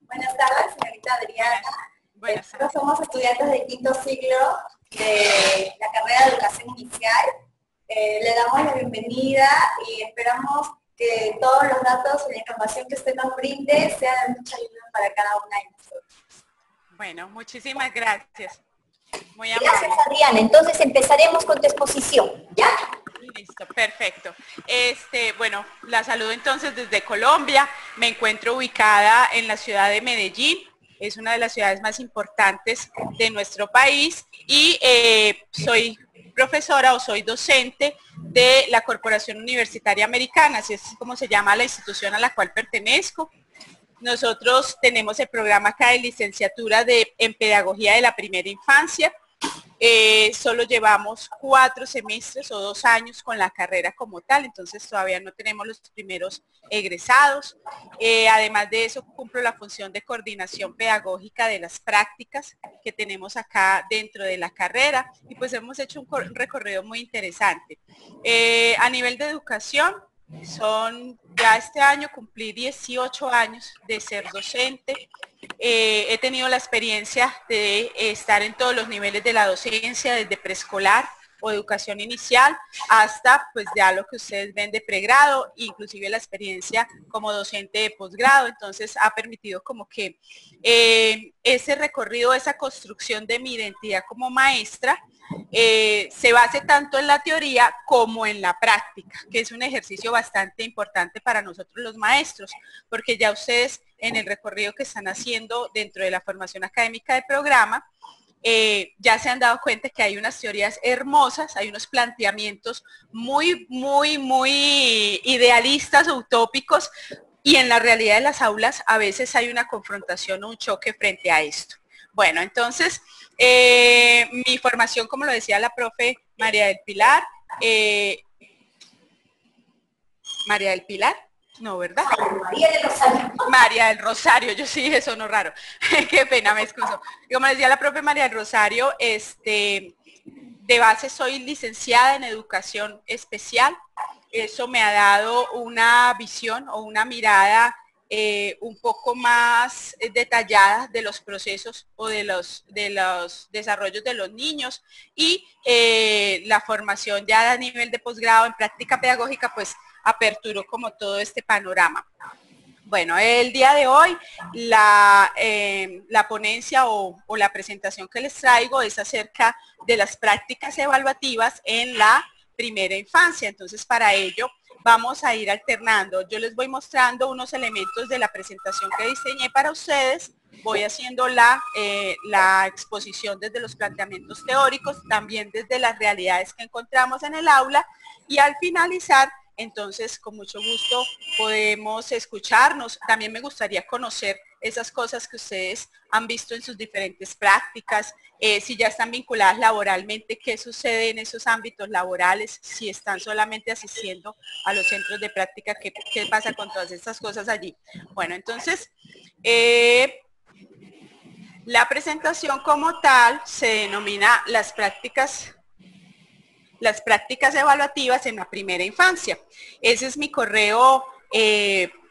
Buenas tardes, señorita Adriana. Buenas Nosotros tardes. somos estudiantes de quinto ciclo de la carrera de educación inicial. Le damos la bienvenida y esperamos que todos los datos y la información que usted nos brinde sea de mucha ayuda para cada una de nosotros. Bueno, muchísimas gracias. Muy Gracias, amable. Adriana. Entonces empezaremos con tu exposición, ¿ya? Listo, perfecto. Bueno, la saludo entonces desde Colombia. Me encuentro ubicada en la ciudad de Medellín. Es una de las ciudades más importantes de nuestro país y soy profesora o soy docente de la Corporación Universitaria Americana, así es como se llama la institución a la cual pertenezco. Nosotros tenemos el programa acá de licenciatura en Pedagogía de la Primera Infancia. Solo llevamos 4 semestres o 2 años con la carrera como tal, entonces todavía no tenemos los primeros egresados. Además de eso, cumplo la función de coordinación pedagógica de las prácticas que tenemos acá dentro de la carrera y pues hemos hecho un recorrido muy interesante. A nivel de educación, ya este año cumplí 18 años de ser docente. He tenido la experiencia de estar en todos los niveles de la docencia, desde preescolar o educación inicial hasta pues ya lo que ustedes ven de pregrado, inclusive la experiencia como docente de posgrado. Entonces ha permitido como que ese recorrido, esa construcción de mi identidad como maestra se base tanto en la teoría como en la práctica, que es un ejercicio bastante importante para nosotros los maestros, porque ya ustedes en el recorrido que están haciendo dentro de la formación académica del programa, ya se han dado cuenta que hay unas teorías hermosas, hay unos planteamientos muy idealistas o utópicos, y en la realidad de las aulas a veces hay una confrontación o un choque frente a esto. Bueno, entonces, mi formación, como lo decía la profe María del Pilar, María del Pilar, no, ¿verdad? María del Rosario. María del Rosario, yo sí dije sonó raro. Qué pena, me excuso. Como decía la propia María del Rosario, de base soy licenciada en educación especial. Eso me ha dado una visión o una mirada un poco más detallada de los procesos o de los desarrollos de los niños y la formación ya a nivel de posgrado en práctica pedagógica, pues aperturó como todo este panorama. Bueno, el día de hoy la ponencia o la presentación que les traigo es acerca de las prácticas evaluativas en la primera infancia. Entonces, para ello vamos a ir alternando. Yo les voy mostrando unos elementos de la presentación que diseñé para ustedes. Voy haciendo la exposición desde los planteamientos teóricos, también desde las realidades que encontramos en el aula, y al finalizar, entonces, con mucho gusto podemos escucharnos. También me gustaría conocer esas cosas que ustedes han visto en sus diferentes prácticas, si ya están vinculadas laboralmente, qué sucede en esos ámbitos laborales, si están solamente asistiendo a los centros de práctica, qué pasa con todas estas cosas allí. Bueno, entonces, la presentación como tal se denomina las prácticas evaluativas en la primera infancia. Ese es mi correo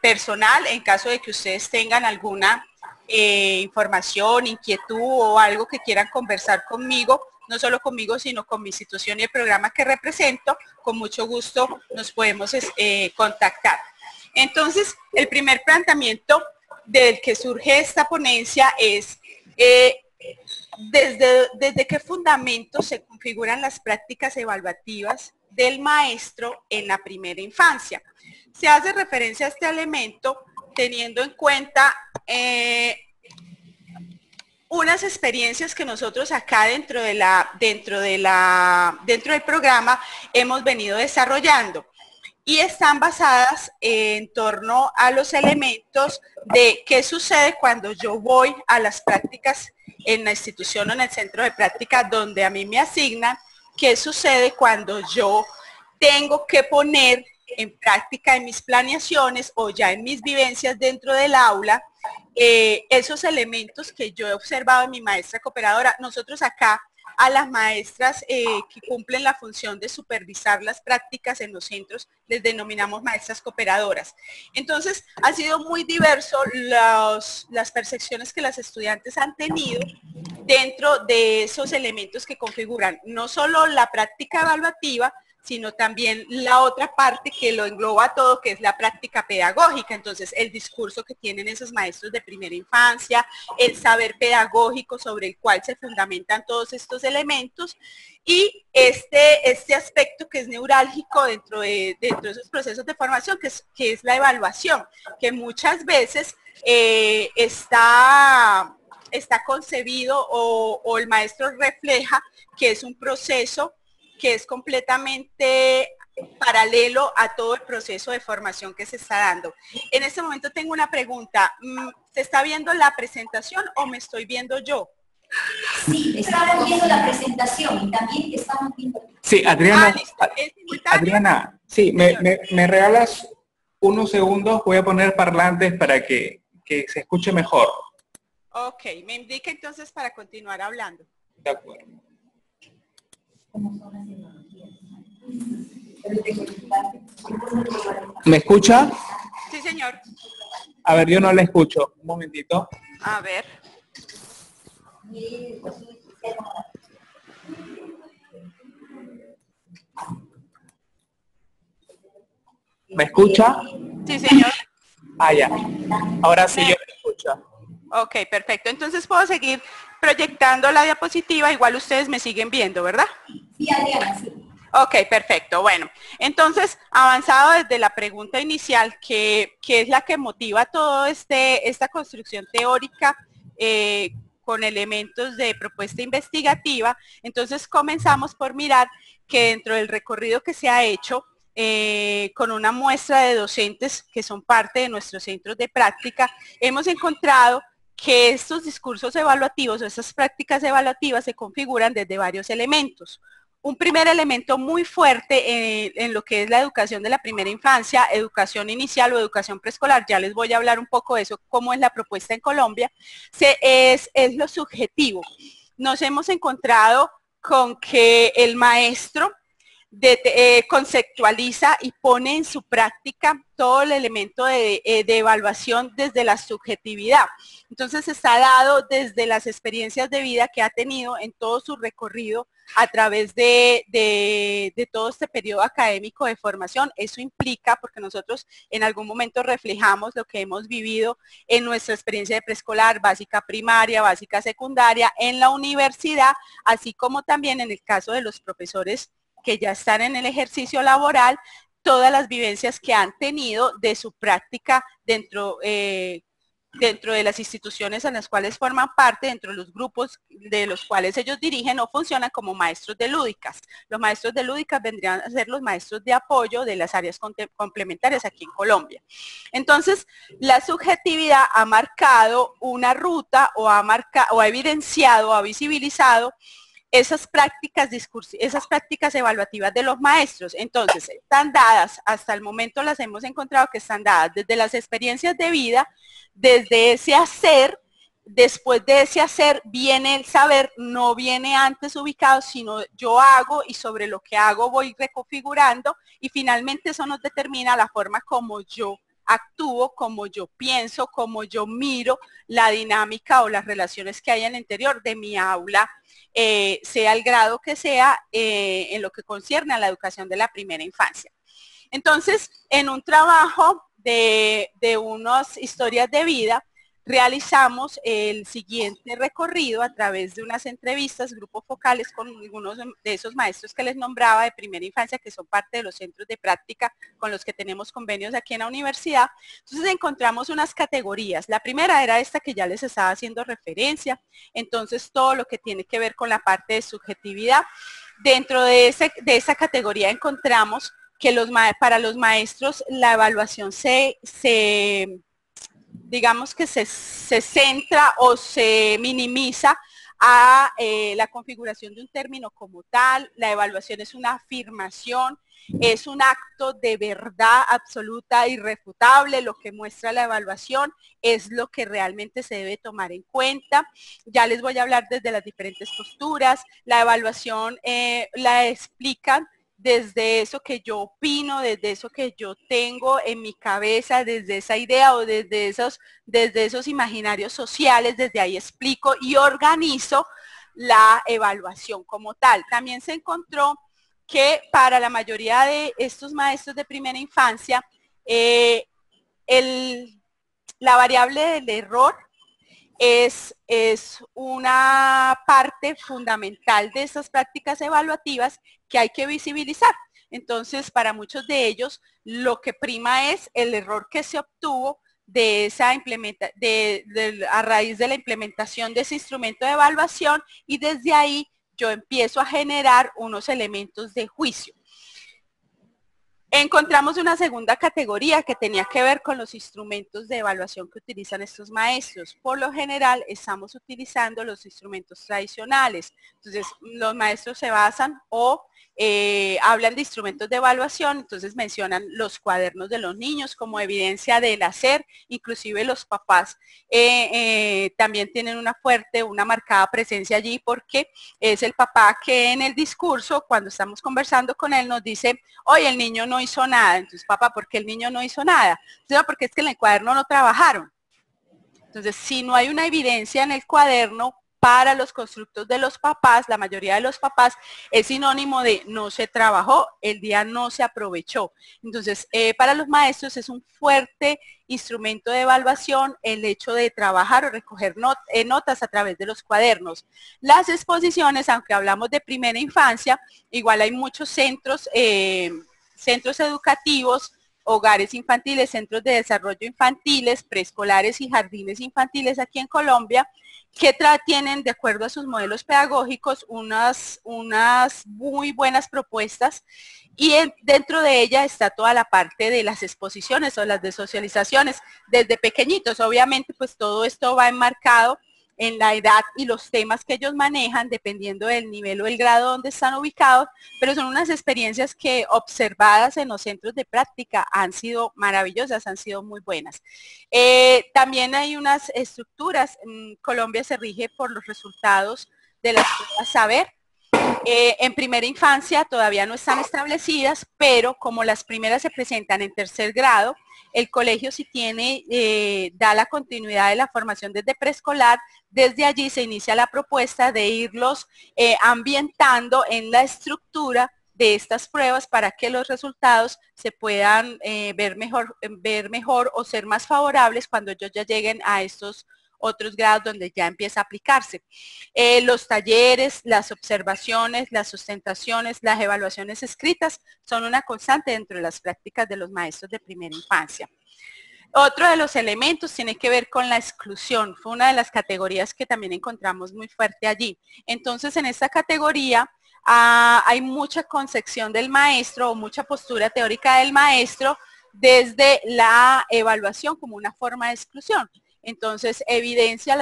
personal en caso de que ustedes tengan alguna información, inquietud o algo que quieran conversar conmigo, no solo conmigo, sino con mi institución y el programa que represento. Con mucho gusto nos podemos contactar. Entonces, el primer planteamiento del que surge esta ponencia es desde qué fundamentos se configuran las prácticas evaluativas del maestro en la primera infancia. Se hace referencia a este elemento teniendo en cuenta unas experiencias que nosotros acá dentro del programa hemos venido desarrollando y están basadas en torno a los elementos de qué sucede cuando yo voy a las prácticas en la institución o en el centro de práctica donde a mí me asignan, qué sucede cuando yo tengo que poner en práctica en mis planeaciones o ya en mis vivencias dentro del aula esos elementos que yo he observado en mi maestra cooperadora. Nosotros acá a las maestras que cumplen la función de supervisar las prácticas en los centros, les denominamos maestras cooperadoras. Entonces, ha sido muy diverso las percepciones que las estudiantes han tenido dentro de esos elementos que configuran no solo la práctica evaluativa, sino también la otra parte que lo engloba todo, que es la práctica pedagógica. Entonces, el discurso que tienen esos maestros de primera infancia, el saber pedagógico sobre el cual se fundamentan todos estos elementos, y este aspecto que es neurálgico dentro de esos procesos de formación, que es la evaluación, que muchas veces está concebido o el maestro refleja que es un proceso que es completamente paralelo a todo el proceso de formación que se está dando. En este momento tengo una pregunta. ¿Se está viendo la presentación o me estoy viendo yo? Sí, estamos viendo la presentación y también te estamos viendo. Sí, Adriana. Listo. ¿Es simultáneo? Adriana, sí, me regalas unos segundos, voy a poner parlantes para que se escuche mejor. Ok, me indica entonces para continuar hablando. De acuerdo. ¿Me escucha? Sí, señor. A ver, yo no la escucho. Un momentito. A ver. ¿Me escucha? Sí, señor. Ah, ya. Ahora sí yo me escucho. Ok, perfecto. Entonces puedo seguir proyectando la diapositiva. Igual ustedes me siguen viendo, ¿verdad? Sí, Adriana, sí. Ok, perfecto. Bueno, entonces, avanzado desde la pregunta inicial, que es la que motiva todo esta construcción teórica con elementos de propuesta investigativa, entonces comenzamos por mirar que dentro del recorrido que se ha hecho, con una muestra de docentes que son parte de nuestros centros de práctica, hemos encontrado que estos discursos evaluativos o estas prácticas evaluativas se configuran desde varios elementos. Un primer elemento muy fuerte en lo que es la educación de la primera infancia, educación inicial o educación preescolar, ya les voy a hablar un poco de eso, cómo es la propuesta en Colombia, es lo subjetivo. Nos hemos encontrado con que el maestro conceptualiza y pone en su práctica todo el elemento de evaluación desde la subjetividad. Entonces está dado desde las experiencias de vida que ha tenido en todo su recorrido a través de todo este periodo académico de formación. Eso implica, porque nosotros en algún momento reflejamos lo que hemos vivido en nuestra experiencia de preescolar, básica primaria, básica secundaria, en la universidad, así como también en el caso de los profesores que ya están en el ejercicio laboral, todas las vivencias que han tenido de su práctica dentro de las instituciones en las cuales forman parte, dentro de los grupos de los cuales ellos dirigen o funcionan como maestros de lúdicas. Los maestros de lúdicas vendrían a ser los maestros de apoyo de las áreas complementarias aquí en Colombia. Entonces, la subjetividad ha marcado una ruta o ha evidenciado, ha visibilizado esas prácticas evaluativas de los maestros. Entonces, están dadas, hasta el momento las hemos encontrado que están dadas desde las experiencias de vida, desde ese hacer. Después de ese hacer viene el saber, no viene antes ubicado, sino yo hago y sobre lo que hago voy reconfigurando y finalmente eso nos determina la forma como yo actúo, como yo pienso, como yo miro la dinámica o las relaciones que hay en el interior de mi aula, sea el grado que sea, en lo que concierne a la educación de la primera infancia. Entonces, en un trabajo de unas historias de vida, realizamos el siguiente recorrido a través de unas entrevistas, grupos focales con algunos de esos maestros que les nombraba de primera infancia, que son parte de los centros de práctica con los que tenemos convenios aquí en la universidad. Entonces encontramos unas categorías. La primera era esta que ya les estaba haciendo referencia, entonces todo lo que tiene que ver con la parte de subjetividad. Dentro de esa categoría encontramos que para los maestros la evaluación digamos que se centra o se minimiza a la configuración de un término como tal. La evaluación es una afirmación, es un acto de verdad absoluta, irrefutable. Lo que muestra la evaluación es lo que realmente se debe tomar en cuenta. Ya les voy a hablar desde las diferentes posturas. La evaluación la explican desde eso que yo opino, desde eso que yo tengo en mi cabeza, desde esa idea o desde esos imaginarios sociales. Desde ahí explico y organizo la evaluación como tal. También se encontró que para la mayoría de estos maestros de primera infancia, la variable del error es una parte fundamental de estas prácticas evaluativas que hay que visibilizar. Entonces, para muchos de ellos, lo que prima es el error que se obtuvo de esa a raíz de la implementación de ese instrumento de evaluación, y desde ahí yo empiezo a generar unos elementos de juicio. Encontramos una segunda categoría que tenía que ver con los instrumentos de evaluación que utilizan estos maestros. Por lo general estamos utilizando los instrumentos tradicionales. Entonces los maestros se basan o hablan de instrumentos de evaluación. Entonces mencionan los cuadernos de los niños como evidencia del hacer. Inclusive los papás también tienen una marcada presencia allí, porque es el papá que en el discurso, cuando estamos conversando con él, nos dice: oye, el niño no hizo nada. Entonces, papá, ¿por qué el niño no hizo nada? Entonces, porque es que en el cuaderno no trabajaron. Entonces, si no hay una evidencia en el cuaderno, para los constructos de los papás, la mayoría de los papás, es sinónimo de no se trabajó, el día no se aprovechó. Entonces, para los maestros es un fuerte instrumento de evaluación el hecho de trabajar o recoger notas a través de los cuadernos. Las exposiciones, aunque hablamos de primera infancia, igual hay muchos centros educativos, hogares infantiles, centros de desarrollo infantiles, preescolares y jardines infantiles aquí en Colombia, que tienen, de acuerdo a sus modelos pedagógicos, unas muy buenas propuestas, y dentro de ella está toda la parte de las exposiciones o las de socializaciones desde pequeñitos. Obviamente, pues todo esto va enmarcado en la edad y los temas que ellos manejan, dependiendo del nivel o el grado donde están ubicados, pero son unas experiencias que, observadas en los centros de práctica, han sido maravillosas, han sido muy buenas. También hay unas estructuras. Colombia se rige por los resultados de las pruebas saber. En primera infancia todavía no están establecidas, pero como las primeras se presentan en tercer grado, el colegio sí da la continuidad de la formación desde preescolar. Desde allí se inicia la propuesta de irlos ambientando en la estructura de estas pruebas para que los resultados se puedan ver mejor o ser más favorables cuando ellos ya lleguen a estos otros grados donde ya empieza a aplicarse. Los talleres, las observaciones, las sustentaciones, las evaluaciones escritas son una constante dentro de las prácticas de los maestros de primera infancia. Otro de los elementos tiene que ver con la exclusión. Fue una de las categorías que también encontramos muy fuerte allí. Entonces, en esta categoría hay mucha concepción del maestro o mucha postura teórica del maestro desde la evaluación como una forma de exclusión. Entonces, evidencia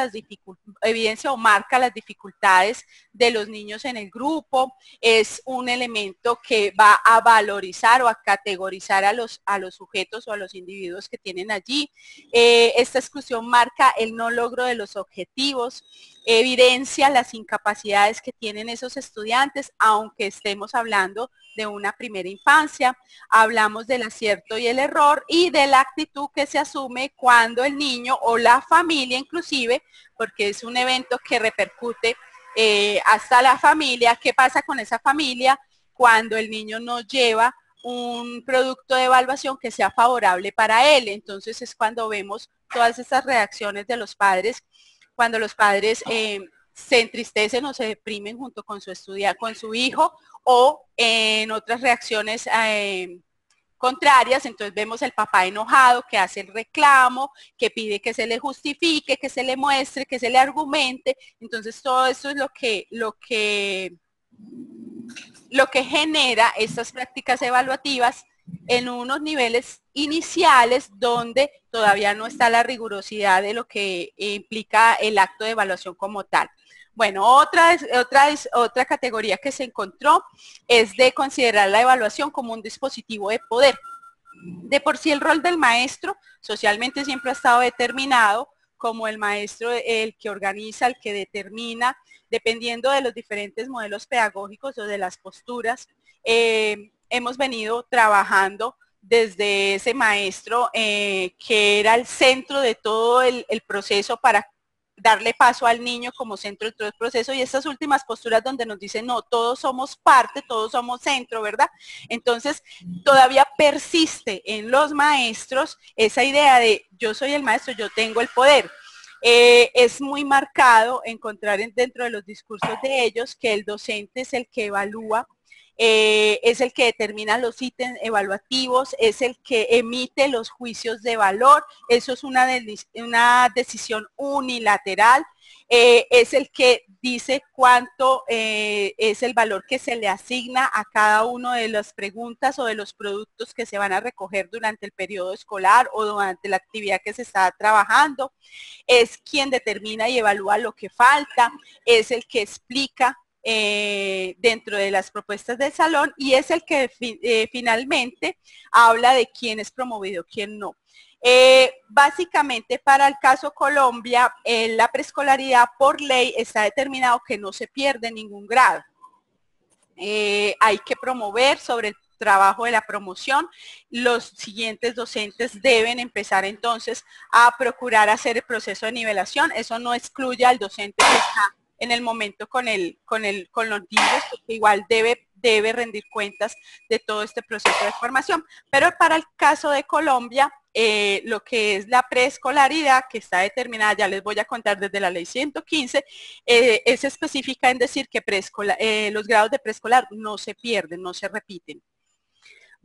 o marca las dificultades de los niños en el grupo. Es un elemento que va a valorizar o a categorizar a los sujetos o a los individuos que tienen allí. Esta exclusión marca el no logro de los objetivos, evidencia las incapacidades que tienen esos estudiantes, aunque estemos hablando de una primera infancia. Hablamos del acierto y el error y de la actitud que se asume cuando el niño o la familia, inclusive, porque es un evento que repercute hasta la familia. ¿Qué pasa con esa familia cuando el niño no lleva un producto de evaluación que sea favorable para él? Entonces es cuando vemos todas esas reacciones de los padres, cuando los padres se entristecen o se deprimen junto con su hijo, o en otras reacciones contrarias. Entonces vemos el papá enojado que hace el reclamo, que pide que se le justifique, que se le muestre, que se le argumente. Entonces todo esto es lo que genera estas prácticas evaluativas en unos niveles iniciales donde todavía no está la rigurosidad de lo que implica el acto de evaluación como tal. Bueno, otra categoría que se encontró es de considerar la evaluación como un dispositivo de poder. De por sí el rol del maestro socialmente siempre ha estado determinado como el maestro, el que organiza, el que determina, dependiendo de los diferentes modelos pedagógicos o de las posturas. Hemos venido trabajando desde ese maestro que era el centro de todo el proceso para darle paso al niño como centro de todo el proceso, y estas últimas posturas donde nos dicen, no, todos somos parte, todos somos centro, ¿verdad? Entonces, todavía persiste en los maestros esa idea de yo soy el maestro, yo tengo el poder. Es muy marcado encontrar dentro de los discursos de ellos que el docente es el que evalúa, es el que determina los ítems evaluativos, es el que emite los juicios de valor, eso es una decisión unilateral, es el que dice cuánto es el valor que se le asigna a cada una de las preguntas o de los productos que se van a recoger durante el periodo escolar o durante la actividad que se está trabajando, es quien determina y evalúa lo que falta, es el que explica dentro de las propuestas del salón, y es el que finalmente habla de quién es promovido, quién no. Básicamente para el caso Colombia, la preescolaridad por ley está determinado que no se pierde ningún grado. Hay que promover sobre el trabajo de la promoción. Los siguientes docentes deben empezar entonces a procurar hacer el proceso de nivelación. Eso no excluye al docente que está en el momento con los niños, porque igual debe rendir cuentas de todo este proceso de formación. Pero para el caso de Colombia, lo que es la preescolaridad, que está determinada, ya les voy a contar desde la ley 115, es específica en decir que los grados de preescolar no se pierden, no se repiten.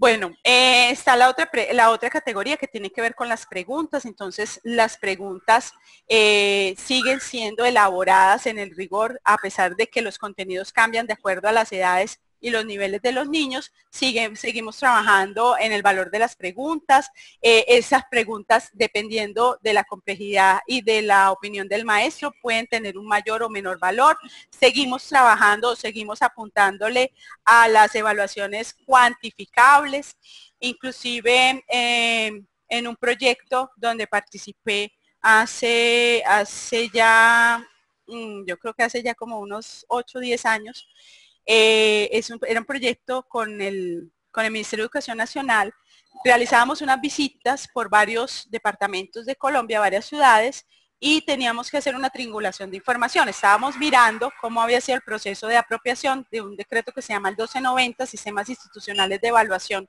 Bueno, está la otra categoría que tiene que ver con las preguntas. Entonces, las preguntas siguen siendo elaboradas en el rigor, a pesar de que los contenidos cambian de acuerdo a las edades y los niveles de los niños. Seguimos trabajando en el valor de las preguntas. Esas preguntas, dependiendo de la complejidad y de la opinión del maestro, pueden tener un mayor o menor valor. Seguimos trabajando, seguimos apuntándole a las evaluaciones cuantificables, inclusive en un proyecto donde participé hace ya, yo creo que hace ya como unos 8 o 10 años. Era un proyecto con el Ministerio de Educación Nacional. Realizábamos unas visitas por varios departamentos de Colombia, varias ciudades, y teníamos que hacer una triangulación de información. Estábamos mirando cómo había sido el proceso de apropiación de un decreto que se llama el 1290, Sistemas Institucionales de Evaluación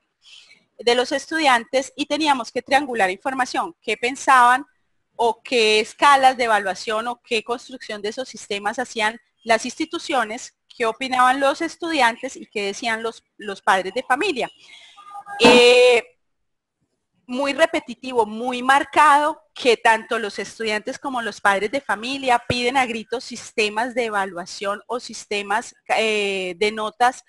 de los Estudiantes, y teníamos que triangular información, qué pensaban o qué escalas de evaluación o qué construcción de esos sistemas hacían las instituciones, qué opinaban los estudiantes y qué decían los padres de familia. Muy repetitivo, muy marcado, que tanto los estudiantes como los padres de familia piden a gritos sistemas de evaluación o sistemas de notas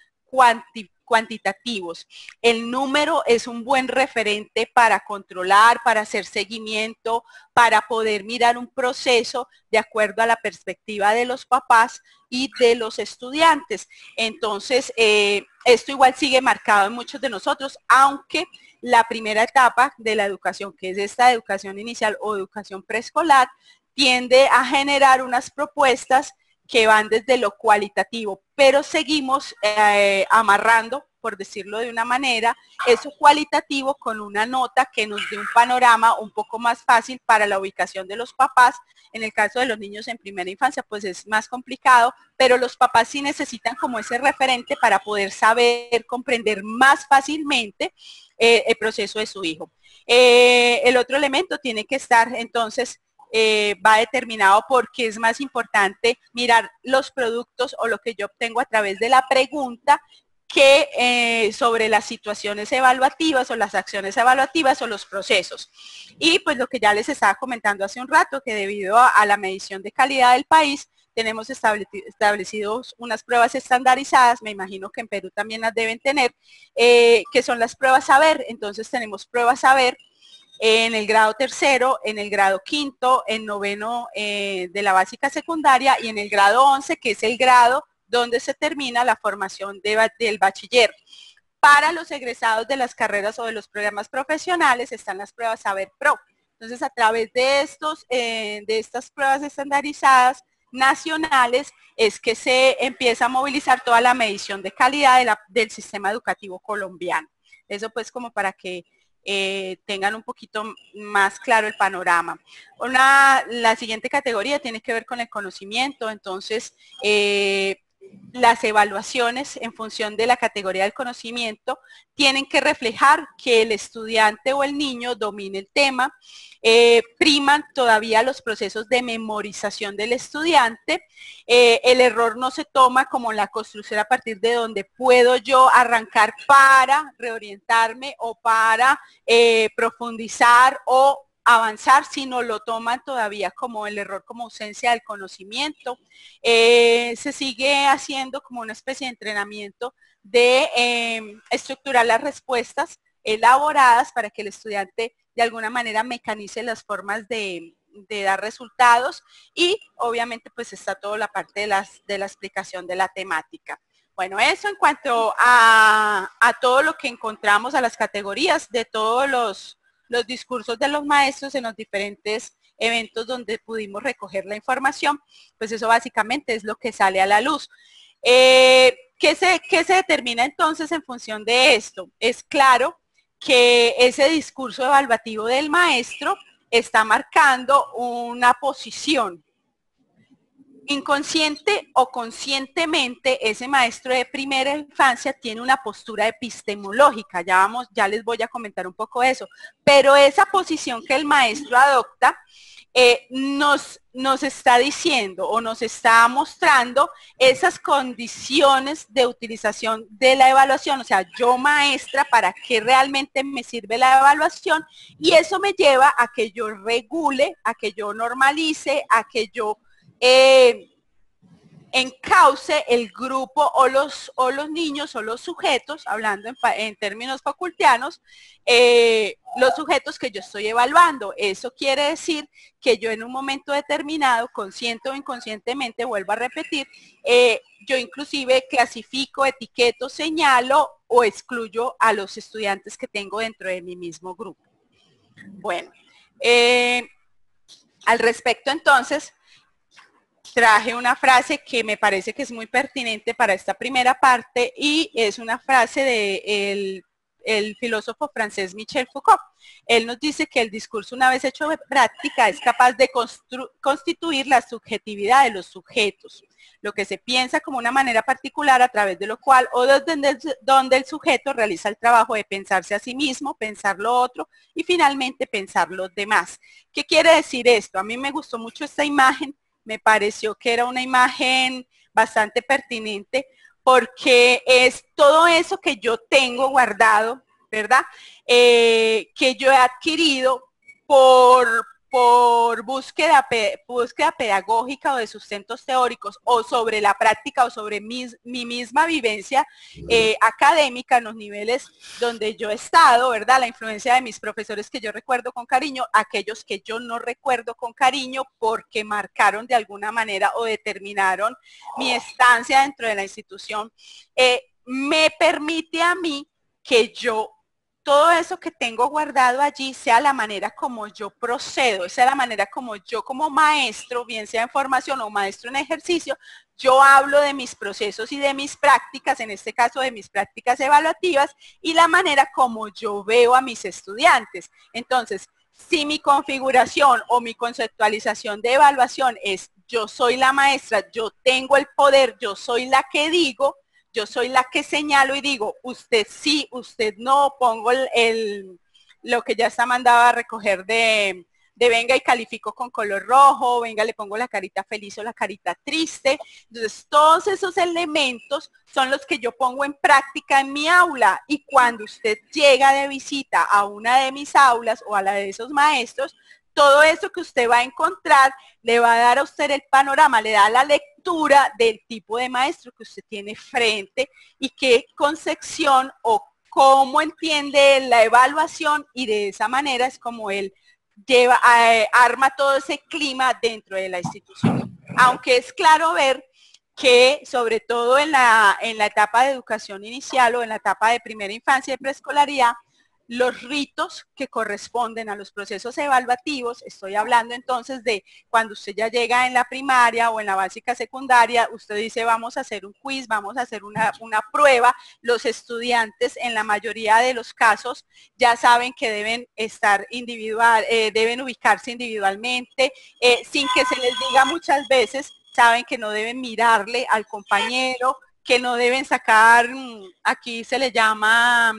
cuantitativos. El número es un buen referente para controlar, para hacer seguimiento, para poder mirar un proceso de acuerdo a la perspectiva de los papás y de los estudiantes. Entonces, esto igual sigue marcado en muchos de nosotros, aunque la primera etapa de la educación, que es esta educación inicial o educación preescolar, tiende a generar unas propuestas que van desde lo cualitativo, pero seguimos amarrando, por decirlo de una manera, eso cualitativo con una nota que nos dé un panorama un poco más fácil para la ubicación de los papás. En el caso de los niños en primera infancia, pues es más complicado, pero los papás sí necesitan como ese referente para poder saber, comprender más fácilmente el proceso de su hijo. El otro elemento tiene que estar entonces va determinado porque es más importante mirar los productos o lo que yo obtengo a través de la pregunta que sobre las situaciones evaluativas o las acciones evaluativas o los procesos. Y pues lo que ya les estaba comentando hace un rato, que debido a la medición de calidad del país, tenemos establecidos unas pruebas estandarizadas, me imagino que en Perú también las deben tener, que son las pruebas saber. Entonces tenemos pruebas saber en el grado tercero, en el grado quinto, en noveno de la básica secundaria y en el grado 11, que es el grado donde se termina la formación del bachiller. Para los egresados de las carreras o de los programas profesionales están las pruebas Saber Pro. Entonces, a través de estas pruebas estandarizadas nacionales es que se empieza a movilizar toda la medición de calidad del sistema educativo colombiano. Eso pues como para que tengan un poquito más claro el panorama. La siguiente categoría tiene que ver con el conocimiento. Entonces, las evaluaciones en función de la categoría del conocimiento tienen que reflejar que el estudiante o el niño domine el tema. Priman todavía los procesos de memorización del estudiante. El error no se toma como la construcción a partir de donde puedo yo arrancar para reorientarme o para profundizar o avanzar, sino lo toman todavía como el error, como ausencia del conocimiento. Se sigue haciendo como una especie de entrenamiento de estructurar las respuestas elaboradas para que el estudiante de alguna manera mecanice las formas de dar resultados y obviamente pues está toda la parte de la explicación de la temática. Bueno, eso en cuanto a todo lo que encontramos, a las categorías de todos los discursos de los maestros en los diferentes eventos donde pudimos recoger la información, pues eso básicamente es lo que sale a la luz. ¿Qué se determina entonces en función de esto? Es claro que ese discurso evaluativo del maestro está marcando una posición. Inconsciente o conscientemente, ese maestro de primera infancia tiene una postura epistemológica, ya les voy a comentar un poco eso, pero esa posición que el maestro adopta nos está diciendo o nos está mostrando esas condiciones de utilización de la evaluación, o sea, yo maestra, ¿para qué realmente me sirve la evaluación? Y eso me lleva a que yo regule, a que yo normalice, a que yo encauce el grupo o los niños o los sujetos, hablando en términos facultianos, los sujetos que yo estoy evaluando. Eso quiere decir que yo en un momento determinado, consciente o inconscientemente, vuelvo a repetir, yo inclusive clasifico, etiqueto, señalo o excluyo a los estudiantes que tengo dentro de mi mismo grupo. Bueno, al respecto entonces, traje una frase que me parece que es muy pertinente para esta primera parte y es una frase de el filósofo francés Michel Foucault. Él nos dice que el discurso, una vez hecho de práctica, es capaz de constituir la subjetividad de los sujetos, lo que se piensa como una manera particular a través de lo cual o donde el sujeto realiza el trabajo de pensarse a sí mismo, pensar lo otro y finalmente pensar los demás. ¿Qué quiere decir esto? A mí me gustó mucho esta imagen. Me pareció que era una imagen bastante pertinente porque es todo eso que yo tengo guardado, ¿verdad? Que yo he adquirido por búsqueda pedagógica o de sustentos teóricos o sobre la práctica o sobre mi misma vivencia académica en los niveles donde yo he estado, ¿verdad? La influencia de mis profesores que yo recuerdo con cariño, aquellos que yo no recuerdo con cariño porque marcaron de alguna manera o determinaron mi estancia dentro de la institución, me permite a mí que yo todo eso que tengo guardado allí sea la manera como yo procedo, sea la manera como yo como maestro, bien sea en formación o maestro en ejercicio, yo hablo de mis procesos y de mis prácticas, en este caso de mis prácticas evaluativas y la manera como yo veo a mis estudiantes. Entonces, si mi configuración o mi conceptualización de evaluación es yo soy la maestra, yo tengo el poder, yo soy la que digo, yo soy la que señalo y digo, usted sí, usted no, pongo lo que ya está mandado a recoger de venga y califico con color rojo, venga, le pongo la carita feliz o la carita triste. Entonces, todos esos elementos son los que yo pongo en práctica en mi aula y cuando usted llega de visita a una de mis aulas o a la de esos maestros, todo eso que usted va a encontrar le va a dar a usted el panorama, le da la lectura del tipo de maestro que usted tiene frente y qué concepción o cómo entiende la evaluación y de esa manera es como él arma todo ese clima dentro de la institución. Aunque es claro ver que sobre todo en la etapa de educación inicial o en la etapa de primera infancia y preescolaridad, los ritos que corresponden a los procesos evaluativos, estoy hablando entonces de cuando usted ya llega en la primaria o en la básica secundaria, usted dice vamos a hacer un quiz, vamos a hacer una prueba, los estudiantes en la mayoría de los casos ya saben que deben estar deben ubicarse individualmente, sin que se les diga muchas veces, saben que no deben mirarle al compañero, que no deben sacar, aquí se le llama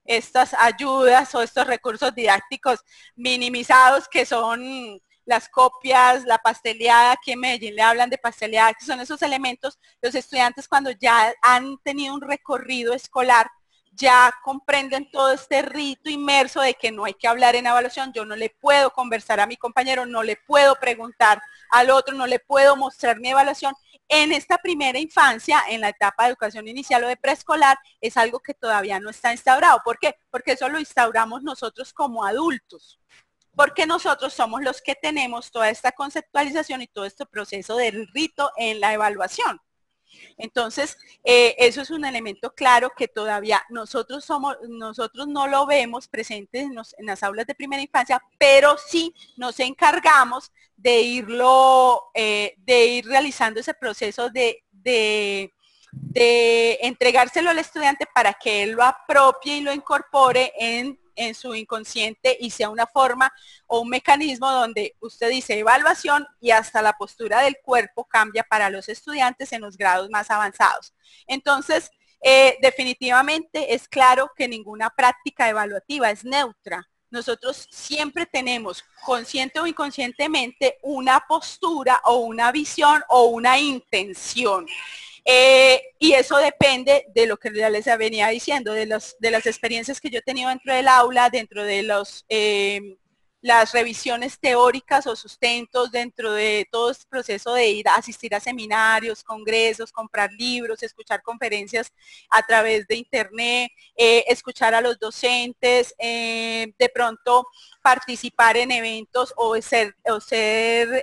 estas ayudas o estos recursos didácticos minimizados que son las copias, la pasteleada, aquí en Medellín le hablan de pasteleada, que son esos elementos, los estudiantes cuando ya han tenido un recorrido escolar, ya comprenden todo este rito inmerso de que no hay que hablar en evaluación, yo no le puedo conversar a mi compañero, no le puedo preguntar al otro, no le puedo mostrar mi evaluación. En esta primera infancia, en la etapa de educación inicial o de preescolar, es algo que todavía no está instaurado. ¿Por qué? Porque eso lo instauramos nosotros como adultos. Porque nosotros somos los que tenemos toda esta conceptualización y todo este proceso del rito en la evaluación. Entonces, eso es un elemento claro que todavía nosotros no lo vemos presente en las aulas de primera infancia, pero sí nos encargamos de ir realizando ese proceso de entregárselo al estudiante para que él lo apropie y lo incorpore en su inconsciente y sea una forma o un mecanismo donde usted dice evaluación y hasta la postura del cuerpo cambia para los estudiantes en los grados más avanzados. Entonces, definitivamente es claro que ninguna práctica evaluativa es neutra. Nosotros siempre tenemos, consciente o inconscientemente, una postura o una visión o una intención. Y eso depende de lo que ya les venía diciendo, de las experiencias que yo he tenido dentro del aula, dentro de las revisiones teóricas o sustentos, dentro de todo este proceso de ir a asistir a seminarios, congresos, comprar libros, escuchar conferencias a través de internet, escuchar a los docentes, de pronto participar en eventos o ser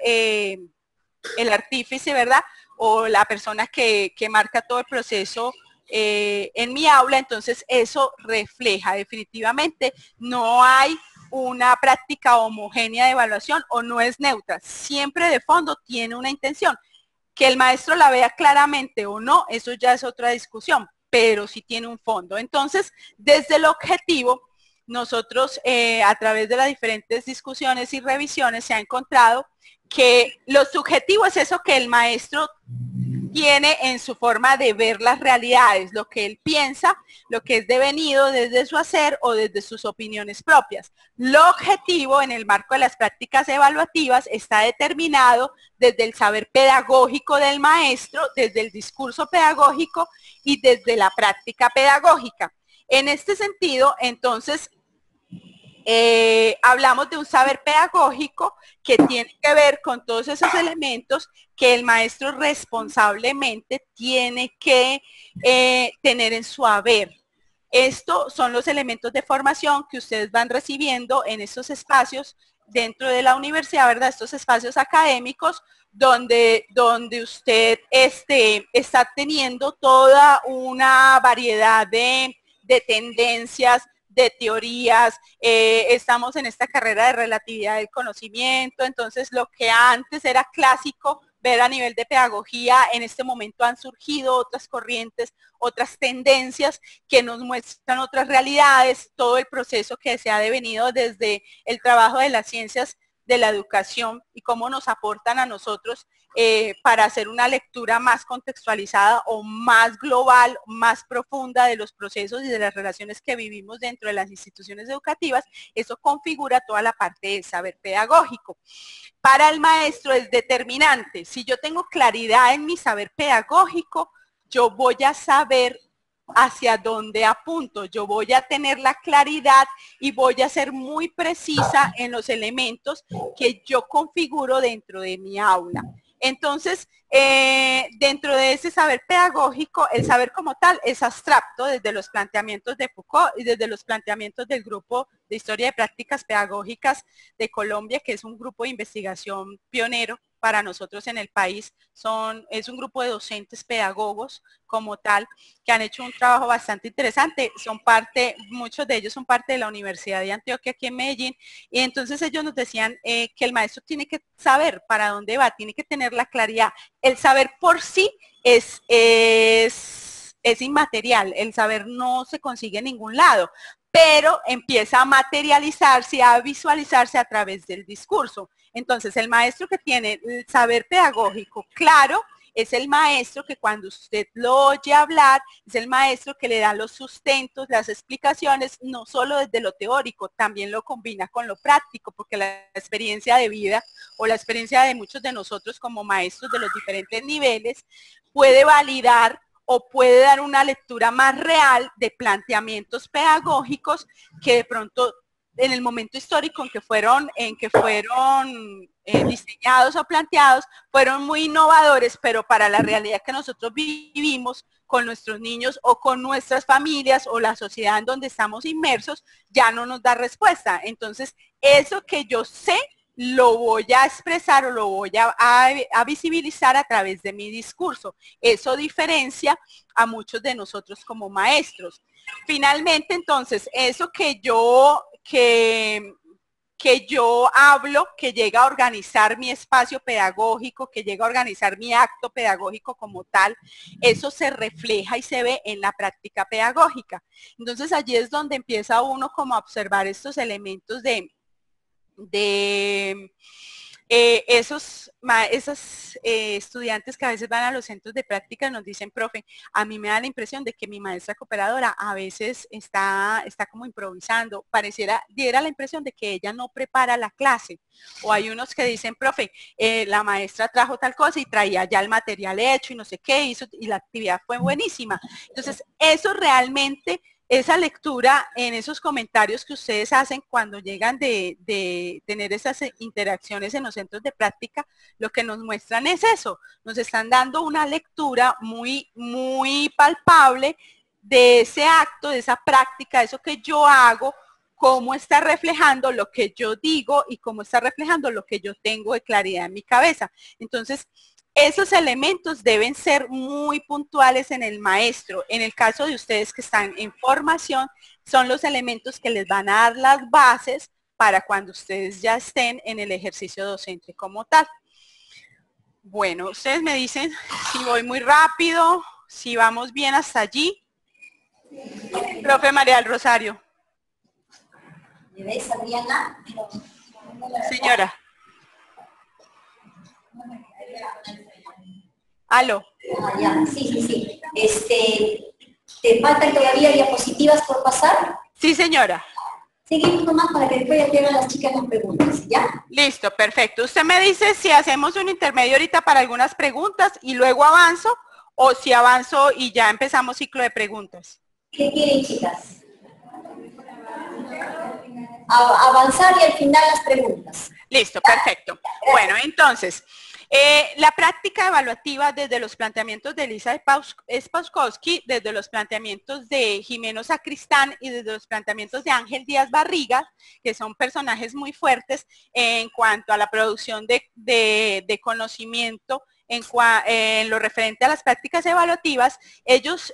el artífice, ¿verdad? O la persona que marca todo el proceso en mi aula, entonces eso refleja definitivamente, no hay una práctica homogénea de evaluación o no es neutra, siempre de fondo tiene una intención. Que el maestro la vea claramente o no, eso ya es otra discusión, pero sí tiene un fondo. Entonces, desde el objetivo, nosotros a través de las diferentes discusiones y revisiones se ha encontrado que lo subjetivo es eso que el maestro tiene en su forma de ver las realidades, lo que él piensa, lo que es devenido desde su hacer o desde sus opiniones propias. Lo objetivo en el marco de las prácticas evaluativas está determinado desde el saber pedagógico del maestro, desde el discurso pedagógico y desde la práctica pedagógica. En este sentido, entonces, hablamos de un saber pedagógico que tiene que ver con todos esos elementos que el maestro responsablemente tiene que tener en su haber. Estos son los elementos de formación que ustedes van recibiendo en estos espacios dentro de la universidad, ¿verdad? Estos espacios académicos donde usted está teniendo toda una variedad de tendencias, de teorías, estamos en esta carrera de relatividad del conocimiento, entonces lo que antes era clásico ver a nivel de pedagogía, en este momento han surgido otras corrientes, otras tendencias que nos muestran otras realidades, todo el proceso que se ha devenido desde el trabajo de las ciencias de la educación y cómo nos aportan a nosotros para hacer una lectura más contextualizada o más global, más profunda de los procesos y de las relaciones que vivimos dentro de las instituciones educativas. Eso configura toda la parte del saber pedagógico. Para el maestro es determinante. Si yo tengo claridad en mi saber pedagógico, yo voy a saber hacia dónde apunto, yo voy a tener la claridad y voy a ser muy precisa en los elementos que yo configuro dentro de mi aula. Entonces, dentro de ese saber pedagógico, el saber como tal es abstracto desde los planteamientos de Foucault y desde los planteamientos del Grupo de Historia de Prácticas Pedagógicas de Colombia, que es un grupo de investigación pionero para nosotros en el país. Es un grupo de docentes pedagogos como tal, que han hecho un trabajo bastante interesante. Muchos de ellos son parte de la Universidad de Antioquia aquí en Medellín, y entonces ellos nos decían que el maestro tiene que saber para dónde va, tiene que tener la claridad. El saber por sí es inmaterial, el saber no se consigue en ningún lado, pero empieza a materializarse, a visualizarse a través del discurso. Entonces, el maestro que tiene el saber pedagógico claro es el maestro que cuando usted lo oye hablar, es el maestro que le da los sustentos, las explicaciones, no solo desde lo teórico, también lo combina con lo práctico, porque la experiencia de vida o la experiencia de muchos de nosotros como maestros de los diferentes niveles puede validar o puede dar una lectura más real de planteamientos pedagógicos que de pronto en el momento histórico en que fueron diseñados o planteados, fueron muy innovadores, pero para la realidad que nosotros vivimos con nuestros niños o con nuestras familias o la sociedad en donde estamos inmersos, ya no nos da respuesta. Entonces, eso que yo sé, lo voy a expresar o lo voy a visibilizar a través de mi discurso. Eso diferencia a muchos de nosotros como maestros. Finalmente, entonces, eso que yo hablo, que llega a organizar mi espacio pedagógico, que llega a organizar mi acto pedagógico como tal, eso se refleja y se ve en la práctica pedagógica. Entonces, allí es donde empieza uno como a observar estos elementos de esos estudiantes que a veces van a los centros de práctica nos dicen, profe, a mí me da la impresión de que mi maestra cooperadora a veces está como improvisando, diera la impresión de que ella no prepara la clase. O hay unos que dicen, profe, la maestra trajo tal cosa y traía ya el material hecho y no sé qué hizo y la actividad fue buenísima. Entonces, eso realmente, esa lectura en esos comentarios que ustedes hacen cuando llegan de tener esas interacciones en los centros de práctica, lo que nos muestran es eso, nos están dando una lectura muy, muy palpable de ese acto, de esa práctica, de eso que yo hago, cómo está reflejando lo que yo digo y cómo está reflejando lo que yo tengo de claridad en mi cabeza. Entonces, esos elementos deben ser muy puntuales en el maestro. En el caso de ustedes que están en formación, son los elementos que les van a dar las bases para cuando ustedes ya estén en el ejercicio docente como tal. Bueno, ustedes me dicen si voy muy rápido, si vamos bien hasta allí. Profe María del Rosario. ¿Me ves, Adriana? Señora. Aló. Ya, sí. ¿Te faltan todavía diapositivas por pasar? Sí, señora. Seguimos nomás para que después ya te hagan las chicas las preguntas, ¿ya? Listo, perfecto. Usted me dice si hacemos un intermedio ahorita para algunas preguntas y luego avanzo, o si avanzo y ya empezamos ciclo de preguntas. ¿Qué quieren, chicas? Avanzar y al final las preguntas. Listo, perfecto. Bueno, entonces, la práctica evaluativa desde los planteamientos de Elisa Spauskowski, desde los planteamientos de Jimeno Sacristán y desde los planteamientos de Ángel Díaz Barriga, que son personajes muy fuertes en cuanto a la producción de conocimiento en lo referente a las prácticas evaluativas, ellos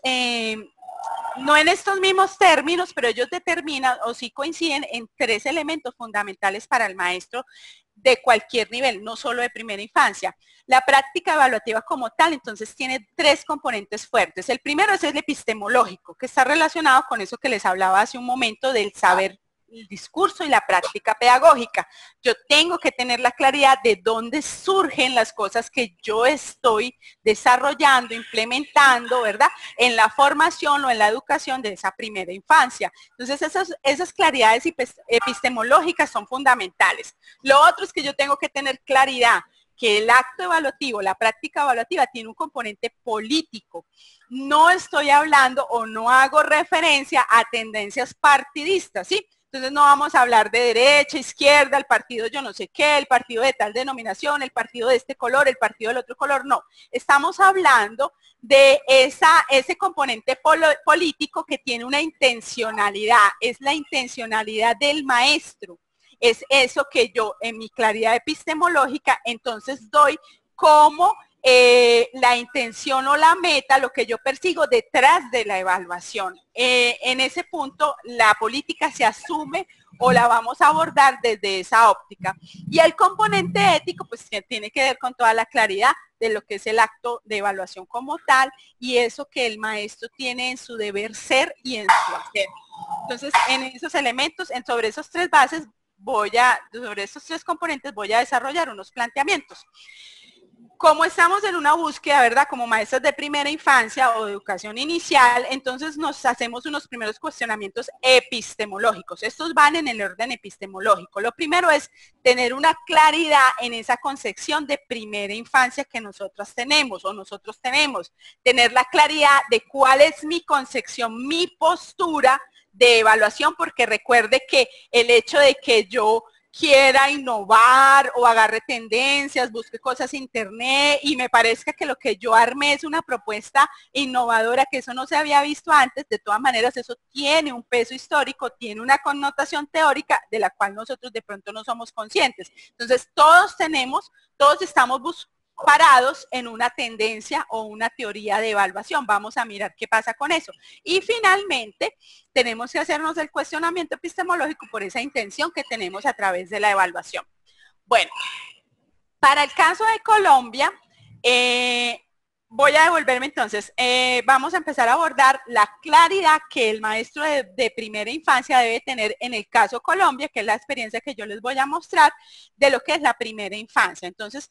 no en estos mismos términos, pero ellos determinan o sí coinciden en 3 elementos fundamentales para el maestro de cualquier nivel, no solo de primera infancia. La práctica evaluativa como tal, entonces, tiene 3 componentes fuertes. El primero es el epistemológico, que está relacionado con eso que les hablaba hace un momento del saber, el discurso y la práctica pedagógica. Yo tengo que tener la claridad de dónde surgen las cosas que yo estoy desarrollando, implementando, ¿verdad? En la formación o en la educación de esa primera infancia. Entonces, esas claridades epistemológicas son fundamentales. Lo otro es que yo tengo que tener claridad que el acto evaluativo, la práctica evaluativa, tiene un componente político. No estoy hablando o no hago referencia a tendencias partidistas, ¿sí? Entonces no vamos a hablar de derecha, izquierda, el partido yo no sé qué, el partido de tal denominación, el partido de este color, el partido del otro color, no. Estamos hablando de ese componente político que tiene una intencionalidad, es la intencionalidad del maestro. Es eso que yo en mi claridad epistemológica entonces doy como la intención o la meta, lo que yo persigo detrás de la evaluación. En ese punto la política se asume o la vamos a abordar desde esa óptica. Y el componente ético pues tiene que ver con toda la claridad de lo que es el acto de evaluación como tal y eso que el maestro tiene en su deber ser y en su hacer. Entonces, en esos elementos, sobre esos tres bases, sobre estos tres componentes voy a desarrollar unos planteamientos. Como estamos en una búsqueda, ¿verdad? Como maestras de primera infancia o de educación inicial, entonces nos hacemos unos primeros cuestionamientos epistemológicos. Estos van en el orden epistemológico. Lo primero es tener una claridad en esa concepción de primera infancia que nosotros tenemos. Tener la claridad de cuál es mi concepción, mi postura de evaluación, porque recuerde que el hecho de que yo quiera innovar o agarre tendencias, busque cosas en internet y me parezca que lo que yo armé es una propuesta innovadora, que eso no se había visto antes, de todas maneras eso tiene un peso histórico, tiene una connotación teórica de la cual nosotros de pronto no somos conscientes. Entonces todos estamos parados en una tendencia o una teoría de evaluación. Vamos a mirar qué pasa con eso. Y finalmente, tenemos que hacernos el cuestionamiento epistemológico por esa intención que tenemos a través de la evaluación. Bueno, para el caso de Colombia, voy a devolverme entonces. Vamos a empezar a abordar la claridad que el maestro de primera infancia debe tener en el caso Colombia, que es la experiencia que yo les voy a mostrar de lo que es la primera infancia. Entonces,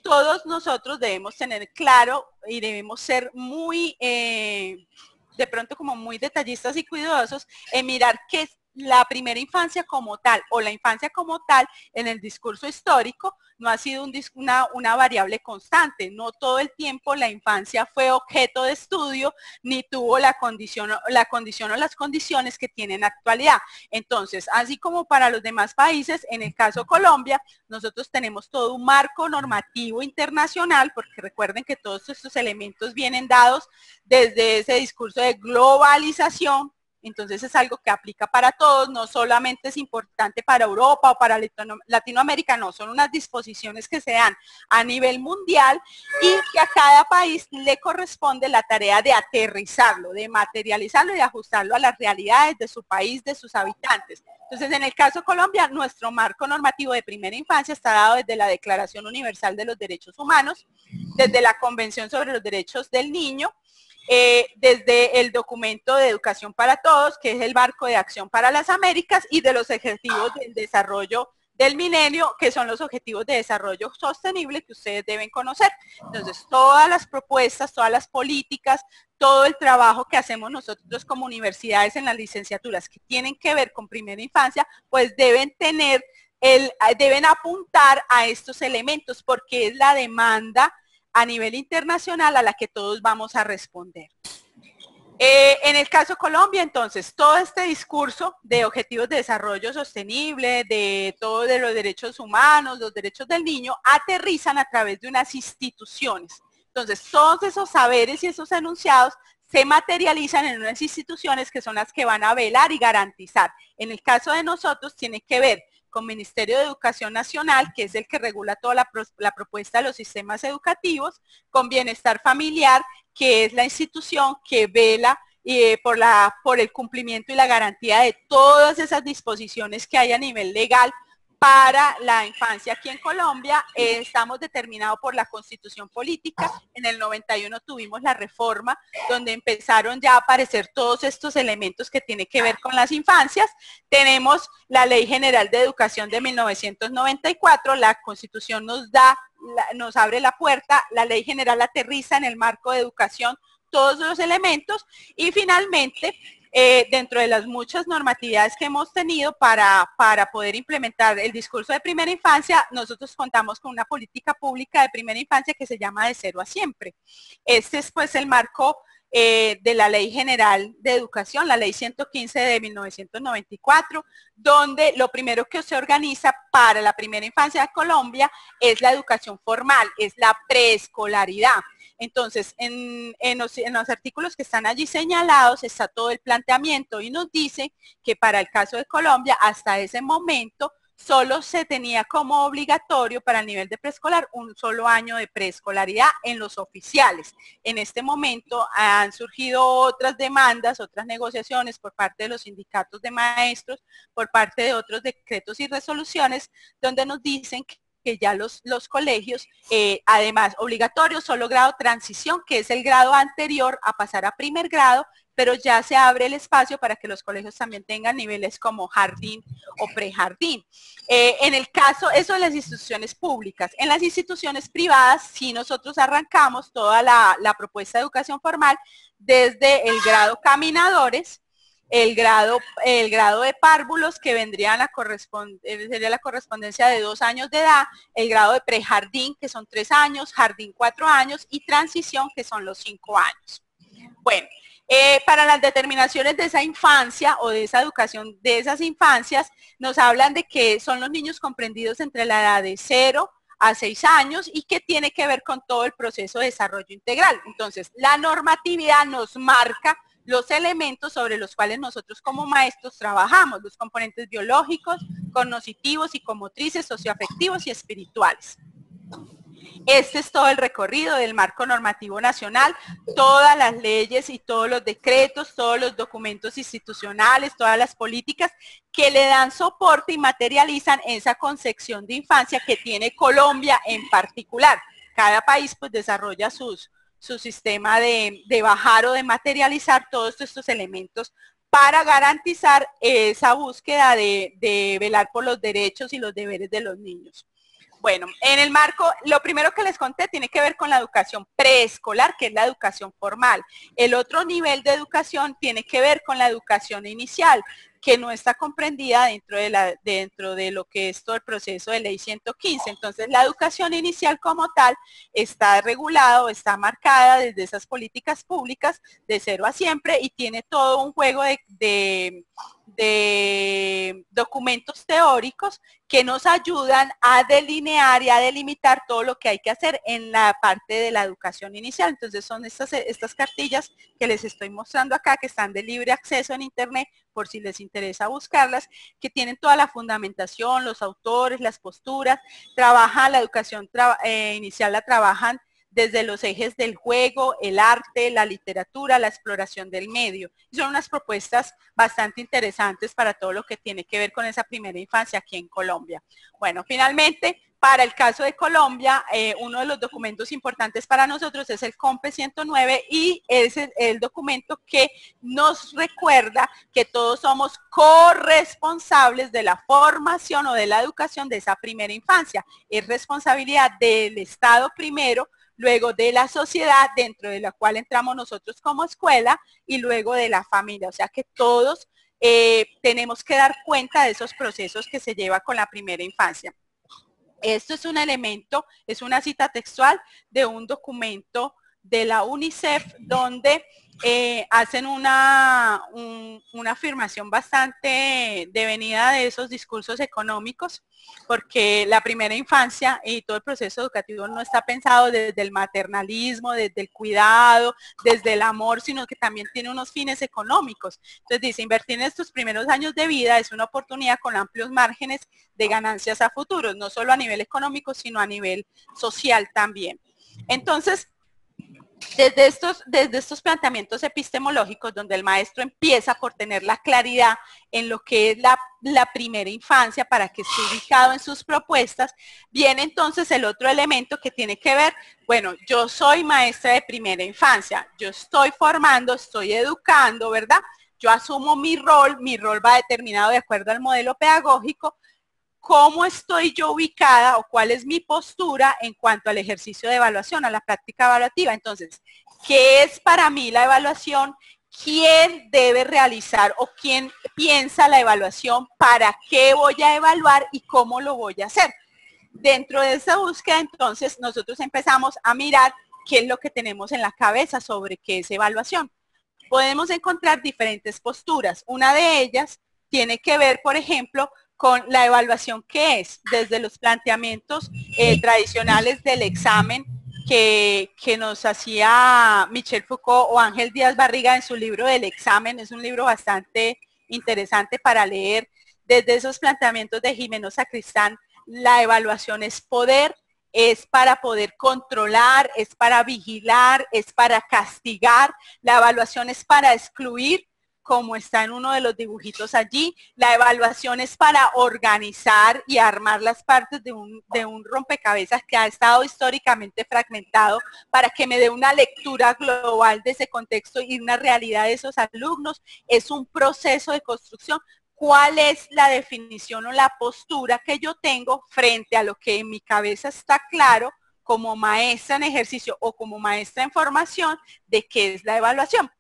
todos nosotros debemos tener claro y debemos ser muy, de pronto como muy detallistas y cuidadosos en mirar qué es la primera infancia como tal o la infancia como tal en el discurso histórico no ha sido una variable constante. No todo el tiempo la infancia fue objeto de estudio ni tuvo la condición o las condiciones que tiene en actualidad. Entonces, así como para los demás países, en el caso Colombia, nosotros tenemos todo un marco normativo internacional, porque recuerden que todos estos elementos vienen dados desde ese discurso de globalización. Entonces es algo que aplica para todos, no solamente es importante para Europa o para Latinoamérica, no, son unas disposiciones que se dan a nivel mundial y que a cada país le corresponde la tarea de aterrizarlo, de materializarlo y de ajustarlo a las realidades de su país, de sus habitantes. Entonces, en el caso de Colombia, nuestro marco normativo de primera infancia está dado desde la Declaración Universal de los Derechos Humanos, desde la Convención sobre los Derechos del Niño, desde el documento de Educación para Todos, que es el marco de acción para las Américas, y de los objetivos del desarrollo del milenio, que son los objetivos de desarrollo sostenible que ustedes deben conocer. Entonces, todas las propuestas, todas las políticas, todo el trabajo que hacemos nosotros como universidades en las licenciaturas que tienen que ver con primera infancia, pues deben apuntar a estos elementos, porque es la demanda a nivel internacional a la que todos vamos a responder. En el caso Colombia, entonces, todo este discurso de objetivos de desarrollo sostenible, de todo de los derechos humanos, los derechos del niño, aterrizan a través de unas instituciones. Entonces, todos esos saberes y esos enunciados se materializan en unas instituciones que son las que van a velar y garantizar. En el caso de nosotros, tiene que ver con Ministerio de Educación Nacional, que es el que regula toda la propuesta de los sistemas educativos, con Bienestar Familiar, que es la institución que vela por el cumplimiento y la garantía de todas esas disposiciones que hay a nivel legal para la infancia aquí en Colombia. Estamos determinados por la Constitución Política. En el 91 tuvimos la reforma, donde empezaron ya a aparecer todos estos elementos que tienen que ver con las infancias. Tenemos la Ley General de Educación de 1994, la Constitución nos abre la puerta, la Ley General aterriza en el marco de educación todos los elementos y finalmente, dentro de las muchas normatividades que hemos tenido para poder implementar el discurso de primera infancia, nosotros contamos con una política pública de primera infancia que se llama De Cero a Siempre. Este es pues el marco de la Ley General de Educación, la Ley 115 de 1994, donde lo primero que se organiza para la primera infancia de Colombia es la educación formal, es la preescolaridad. Entonces, en los artículos que están allí señalados está todo el planteamiento y nos dice que para el caso de Colombia, hasta ese momento, solo se tenía como obligatorio para el nivel de preescolar un solo año de preescolaridad en los oficiales. En este momento han surgido otras demandas, otras negociaciones por parte de los sindicatos de maestros, por parte de otros decretos y resoluciones, donde nos dicen que ya los colegios, además obligatorio, solo grado transición, que es el grado anterior a pasar a primer grado, pero ya se abre el espacio para que los colegios también tengan niveles como jardín o prejardín. En el caso, eso de las instituciones públicas. En las instituciones privadas, sí nosotros arrancamos toda la propuesta de educación formal desde el grado caminadores, el grado de párvulos, que vendrían sería la correspondencia de 2 años de edad, el grado de prejardín, que son 3 años, jardín 4 años, y transición, que son los 5 años. Bueno, para las determinaciones de esa infancia o de esa educación de esas infancias, nos hablan de que son los niños comprendidos entre la edad de 0 a 6 años y que tiene que ver con todo el proceso de desarrollo integral. Entonces, la normatividad nos marca los elementos sobre los cuales nosotros como maestros trabajamos, los componentes biológicos, cognitivos, psicomotrices, socioafectivos y espirituales. Este es todo el recorrido del marco normativo nacional, todas las leyes y todos los decretos, todos los documentos institucionales, todas las políticas que le dan soporte y materializan esa concepción de infancia que tiene Colombia en particular. Cada país pues desarrolla su sistema de bajar o de materializar todos estos elementos para garantizar esa búsqueda de velar por los derechos y los deberes de los niños. Bueno, en el marco, lo primero que les conté tiene que ver con la educación preescolar, que es la educación formal. El otro nivel de educación tiene que ver con la educación inicial, que no está comprendida dentro de lo que es todo el proceso de ley 115. Entonces, la educación inicial como tal está regulada o está marcada desde esas políticas públicas de 0 a siempre y tiene todo un juego de documentos teóricos que nos ayudan a delinear y a delimitar todo lo que hay que hacer en la parte de la educación inicial. Entonces son estas cartillas que les estoy mostrando acá, que están de libre acceso en internet, por si les interesa buscarlas, que tienen toda la fundamentación, los autores, las posturas. Trabajan la educación inicial, la trabajan desde los ejes del juego, el arte, la literatura, la exploración del medio. Son unas propuestas bastante interesantes para todo lo que tiene que ver con esa primera infancia aquí en Colombia. Bueno, finalmente, para el caso de Colombia, uno de los documentos importantes para nosotros es el COMPE 109 y es el documento que nos recuerda que todos somos corresponsables de la formación o de la educación de esa primera infancia. Es responsabilidad del Estado primero, luego de la sociedad dentro de la cual entramos nosotros como escuela y luego de la familia. O sea que todos tenemos que dar cuenta de esos procesos que se lleva con la primera infancia. Esto es un elemento, es una cita textual de un documento de la UNICEF donde hacen una afirmación bastante devenida de esos discursos económicos, porque la primera infancia y todo el proceso educativo no está pensado desde el maternalismo, desde el cuidado, desde el amor, sino que también tiene unos fines económicos. Entonces dice, invertir en estos primeros años de vida es una oportunidad con amplios márgenes de ganancias a futuro, no solo a nivel económico, sino a nivel social también. Entonces, desde estos planteamientos epistemológicos, donde el maestro empieza por tener la claridad en lo que es la primera infancia para que esté ubicado en sus propuestas, viene entonces el otro elemento que tiene que ver, bueno, yo soy maestra de primera infancia, yo estoy formando, estoy educando, ¿verdad? Yo asumo mi rol va determinado de acuerdo al modelo pedagógico. ¿Cómo estoy yo ubicada o cuál es mi postura en cuanto al ejercicio de evaluación, a la práctica evaluativa? Entonces, ¿qué es para mí la evaluación? ¿Quién debe realizar o quién piensa la evaluación? ¿Para qué voy a evaluar y cómo lo voy a hacer? Dentro de esa búsqueda, entonces, nosotros empezamos a mirar qué es lo que tenemos en la cabeza sobre qué es evaluación. Podemos encontrar diferentes posturas. Una de ellas tiene que ver, por ejemplo, con la evaluación que es, desde los planteamientos tradicionales del examen que nos hacía Michel Foucault o Ángel Díaz Barriga en su libro del examen. Es un libro bastante interesante para leer. Desde esos planteamientos de Jimeno Sacristán, la evaluación es poder, es para poder controlar, es para vigilar, es para castigar. La evaluación es para excluir, como está en uno de los dibujitos allí. La evaluación es para organizar y armar las partes de un rompecabezas que ha estado históricamente fragmentado para que me dé una lectura global de ese contexto y una realidad de esos alumnos. Es un proceso de construcción. ¿Cuál es la definición o la postura que yo tengo frente a lo que en mi cabeza está claro como maestra en ejercicio o como maestra en formación de qué es la evaluación?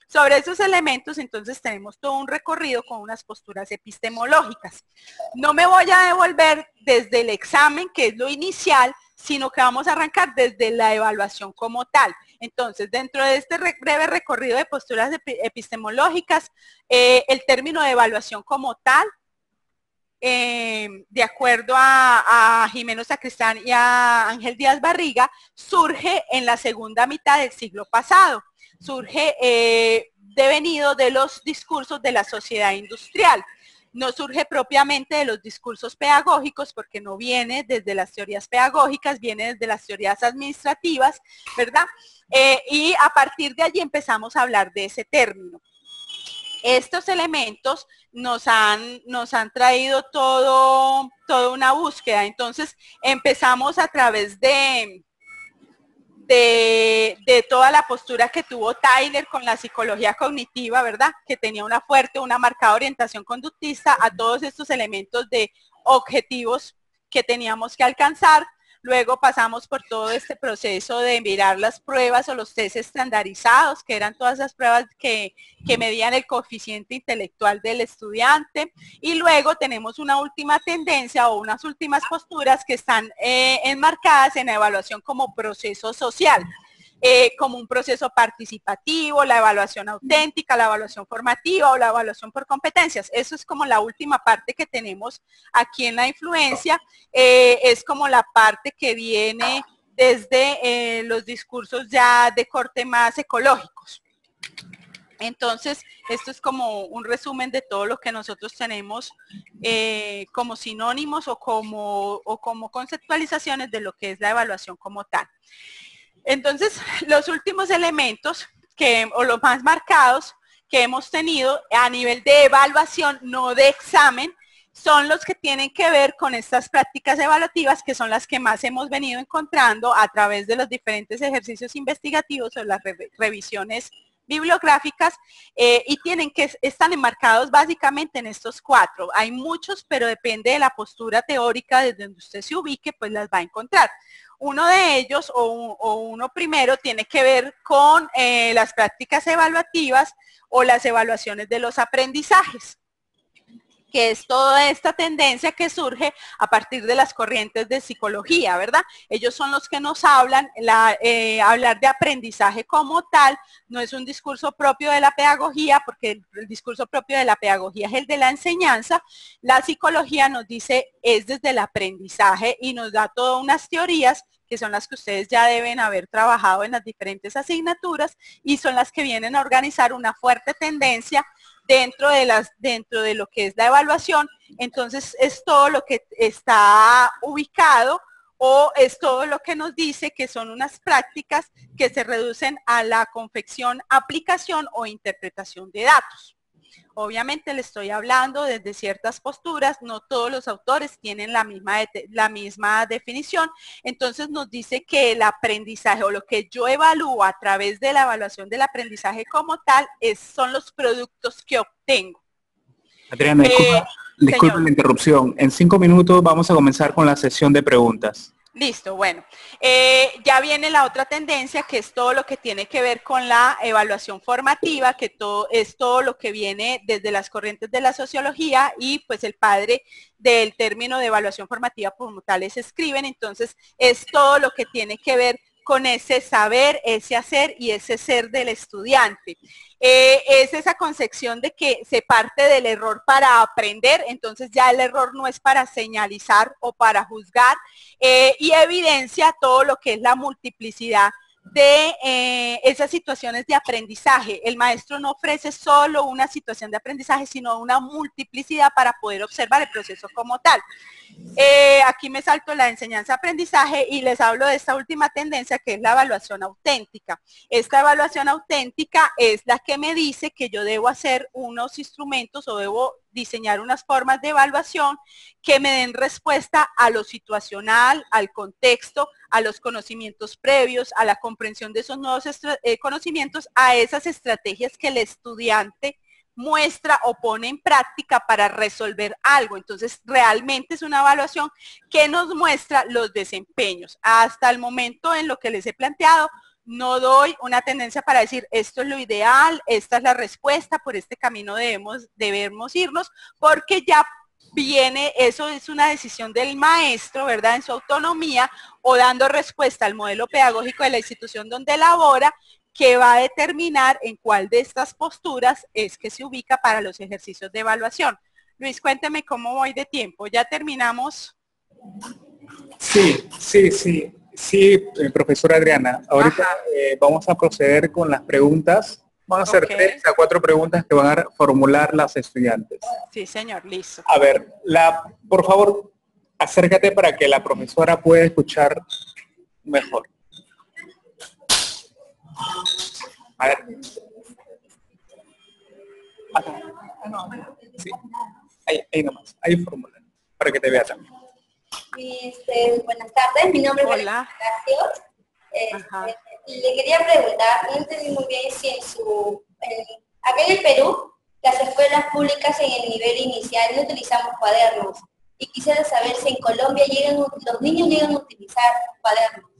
Sobre esos elementos, entonces, tenemos todo un recorrido con unas posturas epistemológicas. No me voy a devolver desde el examen, que es lo inicial, sino que vamos a arrancar desde la evaluación como tal. Entonces, dentro de este breve recorrido de posturas epistemológicas, el término de evaluación como tal, de acuerdo a Jimeno Sacristán y a Ángel Díaz Barriga, surge en la segunda mitad del siglo pasado. Surge devenido de los discursos de la sociedad industrial. No surge propiamente de los discursos pedagógicos porque no viene desde las teorías pedagógicas, viene desde las teorías administrativas, ¿verdad? Y a partir de allí empezamos a hablar de ese término. Estos elementos nos han traído toda una búsqueda. Entonces empezamos a través de toda la postura que tuvo Tyler con la psicología cognitiva, ¿verdad? Que tenía una marcada orientación conductista a todos estos elementos de objetivos que teníamos que alcanzar. Luego pasamos por todo este proceso de mirar las pruebas o los test estandarizados, que eran todas las pruebas que medían el coeficiente intelectual del estudiante. Y luego tenemos una última tendencia o unas últimas posturas que están enmarcadas en la evaluación como proceso social. Como un proceso participativo, la evaluación auténtica, la evaluación formativa o la evaluación por competencias. Eso es como la última parte que tenemos aquí en la influencia. Es como la parte que viene desde los discursos ya de corte más ecológicos. Entonces, esto es como un resumen de todo lo que nosotros tenemos como sinónimos o como conceptualizaciones de lo que es la evaluación como tal. Entonces, los últimos elementos o los más marcados que hemos tenido a nivel de evaluación, no de examen, son los que tienen que ver con estas prácticas evaluativas, que son las que más hemos venido encontrando a través de los diferentes ejercicios investigativos o las revisiones bibliográficas, y están enmarcados básicamente en estos 4. Hay muchos, pero depende de la postura teórica desde donde usted se ubique, pues las va a encontrar. Uno de ellos, o uno primero, tiene que ver con las prácticas evaluativas o las evaluaciones de los aprendizajes, que es toda esta tendencia que surge a partir de las corrientes de psicología, ¿verdad? Ellos son los que nos hablan, hablar de aprendizaje como tal, no es un discurso propio de la pedagogía, porque el discurso propio de la pedagogía es el de la enseñanza. La psicología nos dice es desde el aprendizaje y nos da todas unas teorías que son las que ustedes ya deben haber trabajado en las diferentes asignaturas y son las que vienen a organizar una fuerte tendencia dentro de lo que es la evaluación. Entonces es todo lo que está ubicado o es todo lo que nos dice que son unas prácticas que se reducen a la confección, aplicación o interpretación de datos. Obviamente le estoy hablando desde ciertas posturas, no todos los autores tienen la misma definición, entonces nos dice que el aprendizaje o lo que yo evalúo a través de la evaluación del aprendizaje como tal son los productos que obtengo. Adriana, disculpa la interrupción. En 5 minutos vamos a comenzar con la sesión de preguntas. Listo, bueno. Ya viene la otra tendencia, que es todo lo que tiene que ver con la evaluación formativa, que es todo lo que viene desde las corrientes de la sociología y pues el padre del término de evaluación formativa como tal es Scriven. Entonces es todo lo que tiene que ver con ese saber, ese hacer y ese ser del estudiante. Es esa concepción de que se parte del error para aprender, entonces ya el error no es para señalizar o para juzgar, y evidencia todo lo que es la multiplicidad de esas situaciones de aprendizaje. El maestro no ofrece solo una situación de aprendizaje, sino una multiplicidad para poder observar el proceso como tal. Aquí me salto la enseñanza-aprendizaje y les hablo de esta última tendencia, que es la evaluación auténtica. Esta evaluación auténtica es la que me dice que yo debo hacer unos instrumentos o debo diseñar unas formas de evaluación que me den respuesta a lo situacional, al contexto, a los conocimientos previos, a la comprensión de esos nuevos conocimientos, a esas estrategias que el estudiante muestra o pone en práctica para resolver algo. Entonces, realmente es una evaluación que nos muestra los desempeños. Hasta el momento, en lo que les he planteado, no doy una tendencia para decir esto es lo ideal, esta es la respuesta, por este camino debemos irnos, porque ya viene, eso es una decisión del maestro, ¿verdad? En su autonomía o dando respuesta al modelo pedagógico de la institución donde labora, que va a determinar en cuál de estas posturas es que se ubica para los ejercicios de evaluación. Luis, cuénteme cómo voy de tiempo. ¿Ya terminamos? Sí, profesora Adriana. Ahorita vamos a proceder con las preguntas. Vamos a hacer 3 a 4 preguntas que van a formular las estudiantes. Sí, señor, listo. A ver, por favor, acércate para que la profesora pueda escuchar mejor. A ver. Acá. Sí. Ahí nomás. Ahí formulan. Para que te vea también. Buenas tardes, mi nombre es Hola. Gracias. Le quería preguntar, no entendí muy bien si acá en el Perú, las escuelas públicas en el nivel inicial no utilizamos cuadernos. Y quisiera saber si en Colombia los niños llegan a utilizar cuadernos.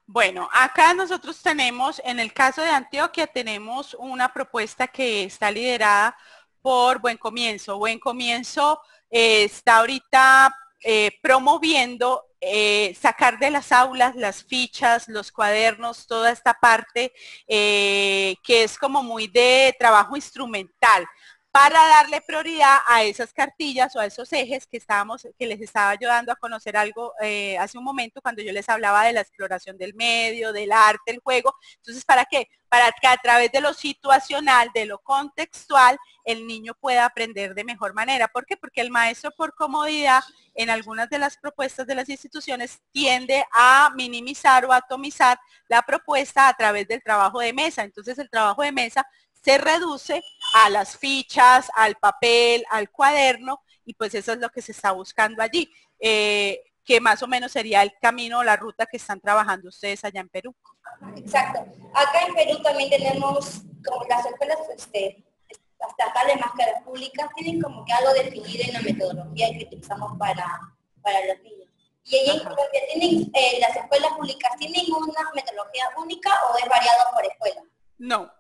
Bueno, acá nosotros tenemos, en el caso de Antioquia, tenemos una propuesta que está liderada por Buen Comienzo. Buen Comienzo está ahorita promoviendo sacar de las aulas las fichas, los cuadernos, toda esta parte que es como muy de trabajo instrumental, para darle prioridad a esas cartillas o a esos ejes que les estaba yo dando a conocer algo hace un momento cuando yo les hablaba de la exploración del medio, del arte, el juego. Entonces, ¿para qué? Para que a través de lo situacional, de lo contextual, el niño pueda aprender de mejor manera. ¿Por qué? Porque el maestro, por comodidad, en algunas de las propuestas de las instituciones tiende a minimizar o atomizar la propuesta a través del trabajo de mesa. Entonces, el trabajo de mesa se reduce a las fichas, al papel, al cuaderno, y pues eso es lo que se está buscando allí, que más o menos sería el camino o la ruta que están trabajando ustedes allá en Perú. Exacto. Acá en Perú también tenemos, como las escuelas estatales más que las públicas, tienen como que algo definido en la metodología que utilizamos para los niños. Y allí en Colombia, las escuelas públicas tienen una metodología única o es variado por escuela. No.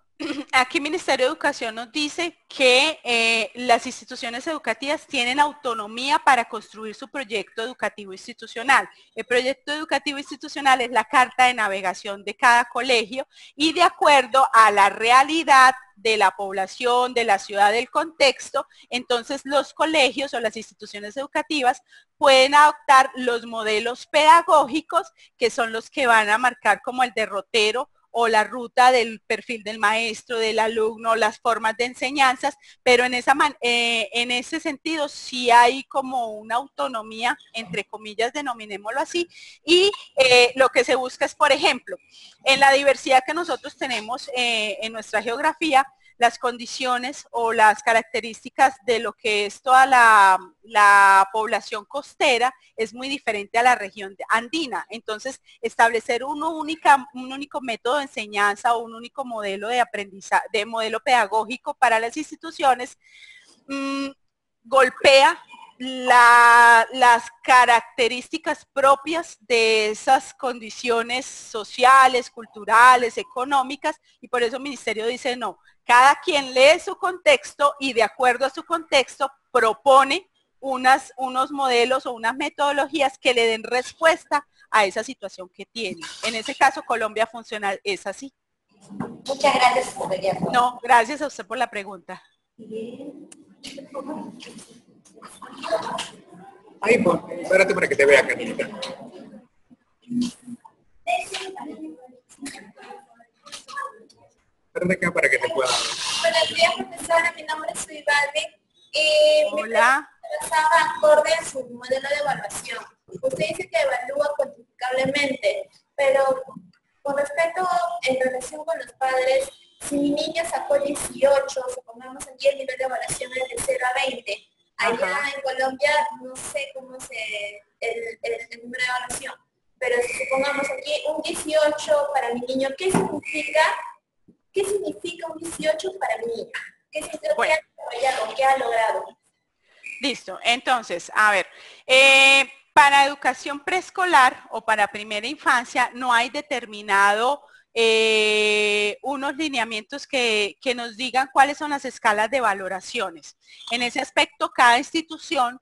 Aquí el Ministerio de Educación nos dice que las instituciones educativas tienen autonomía para construir su proyecto educativo institucional. El proyecto educativo institucional es la carta de navegación de cada colegio y de acuerdo a la realidad de la población, de la ciudad, del contexto, entonces los colegios o las instituciones educativas pueden adoptar los modelos pedagógicos que son los que van a marcar como el derrotero o la ruta del perfil del maestro, del alumno, las formas de enseñanzas, pero en ese sentido sí hay como una autonomía, entre comillas, denominémoslo así, y lo que se busca es, por ejemplo, en la diversidad que nosotros tenemos en nuestra geografía, las condiciones o las características de lo que es toda la población costera es muy diferente a la región andina. Entonces, establecer un único método de enseñanza o un único modelo de aprendizaje, de modelo pedagógico para las instituciones, golpea las características propias de esas condiciones sociales, culturales, económicas, y por eso el ministerio dice no, cada quien lee su contexto y de acuerdo a su contexto propone unos modelos o unas metodologías que le den respuesta a esa situación que tiene. En ese caso, Colombia Funcional es así. Muchas gracias, secretaria. No, gracias a usted por la pregunta. Ahí, pues, espérate para que te vea, Carlita. Espérate acá para que te pueda ver. Buenos días, profesora. Mi nombre es Suivaldi. Hola. Estaba acorde a su modelo de evaluación. Usted dice que evalúa cuantificablemente, pero con respecto en relación con los padres, si mi niña sacó 18, supongamos aquí el nivel de evaluación es de 0 a 20. Allá en Colombia no sé cómo es el número de evaluación, pero si supongamos aquí un 18 para mi niño, ¿qué significa un 18 para mi niño? ¿Qué significa? Bueno. ¿Qué ha logrado? Listo, entonces, a ver, para educación preescolar o para primera infancia no hay determinado unos lineamientos que nos digan cuáles son las escalas de valoraciones. En ese aspecto, cada institución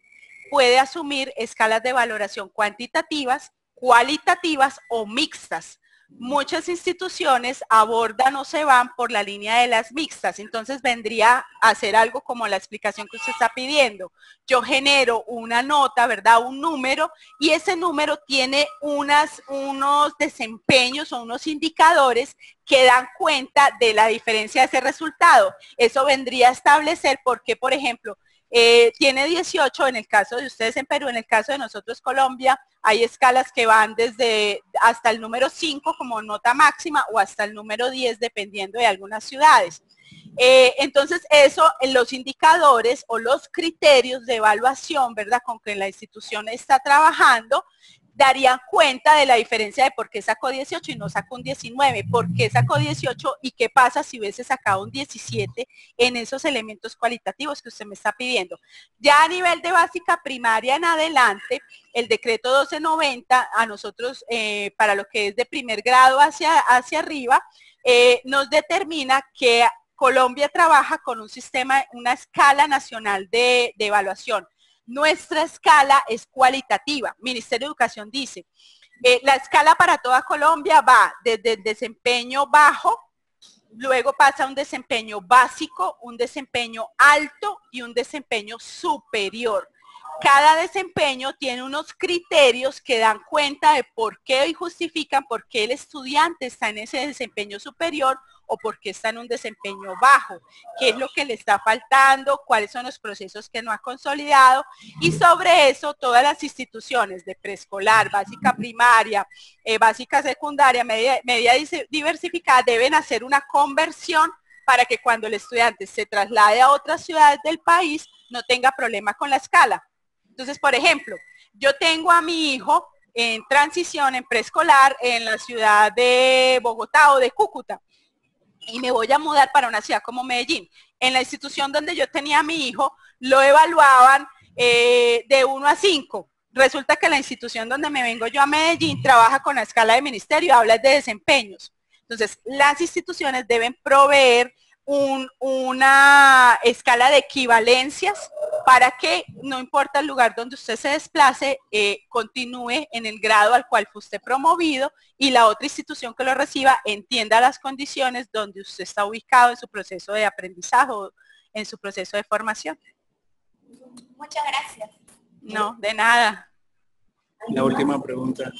puede asumir escalas de valoración cuantitativas, cualitativas o mixtas. Muchas instituciones abordan o se van por la línea de las mixtas, entonces vendría a hacer algo como la explicación que usted está pidiendo. Yo genero una nota, ¿verdad? Un número, y ese número tiene unos desempeños o unos indicadores que dan cuenta de la diferencia de ese resultado. Eso vendría a establecer por qué, por ejemplo, tiene 18 en el caso de ustedes en Perú, en el caso de nosotros Colombia, hay escalas que van desde hasta el número 5 como nota máxima o hasta el número 10 dependiendo de algunas ciudades. Entonces eso, en los indicadores o los criterios de evaluación, ¿verdad? Con que la institución está trabajando, darían cuenta de la diferencia de por qué sacó 18 y no sacó un 19, por qué sacó 18 y qué pasa si hubiese sacado un 17 en esos elementos cualitativos que usted me está pidiendo. Ya a nivel de básica primaria en adelante, el decreto 1290 a nosotros para lo que es de primer grado hacia arriba, nos determina que Colombia trabaja con un sistema, una escala nacional de evaluación. Nuestra escala es cualitativa. Ministerio de Educación dice, la escala para toda Colombia va desde el desempeño bajo, luego pasa a un desempeño básico, un desempeño alto y un desempeño superior. Cada desempeño tiene unos criterios que dan cuenta de por qué y justifican por qué el estudiante está en ese desempeño superior o por qué está en un desempeño bajo, qué es lo que le está faltando, cuáles son los procesos que no ha consolidado, y sobre eso todas las instituciones de preescolar, básica primaria, básica secundaria, media diversificada deben hacer una conversión para que cuando el estudiante se traslade a otras ciudades del país no tenga problema con la escala. Entonces, por ejemplo, yo tengo a mi hijo en transición, en preescolar, en la ciudad de Bogotá o de Cúcuta, y me voy a mudar para una ciudad como Medellín. En la institución donde yo tenía a mi hijo, lo evaluaban de 1 a 5. Resulta que la institución donde me vengo yo a Medellín trabaja con la escala de ministerio, habla de desempeños. Entonces, las instituciones deben proveer una escala de equivalencias para que, no importa el lugar donde usted se desplace, continúe en el grado al cual fue usted promovido y la otra institución que lo reciba entienda las condiciones donde usted está ubicado en su proceso de aprendizaje o en su proceso de formación. Muchas gracias. No, de nada. La última pregunta.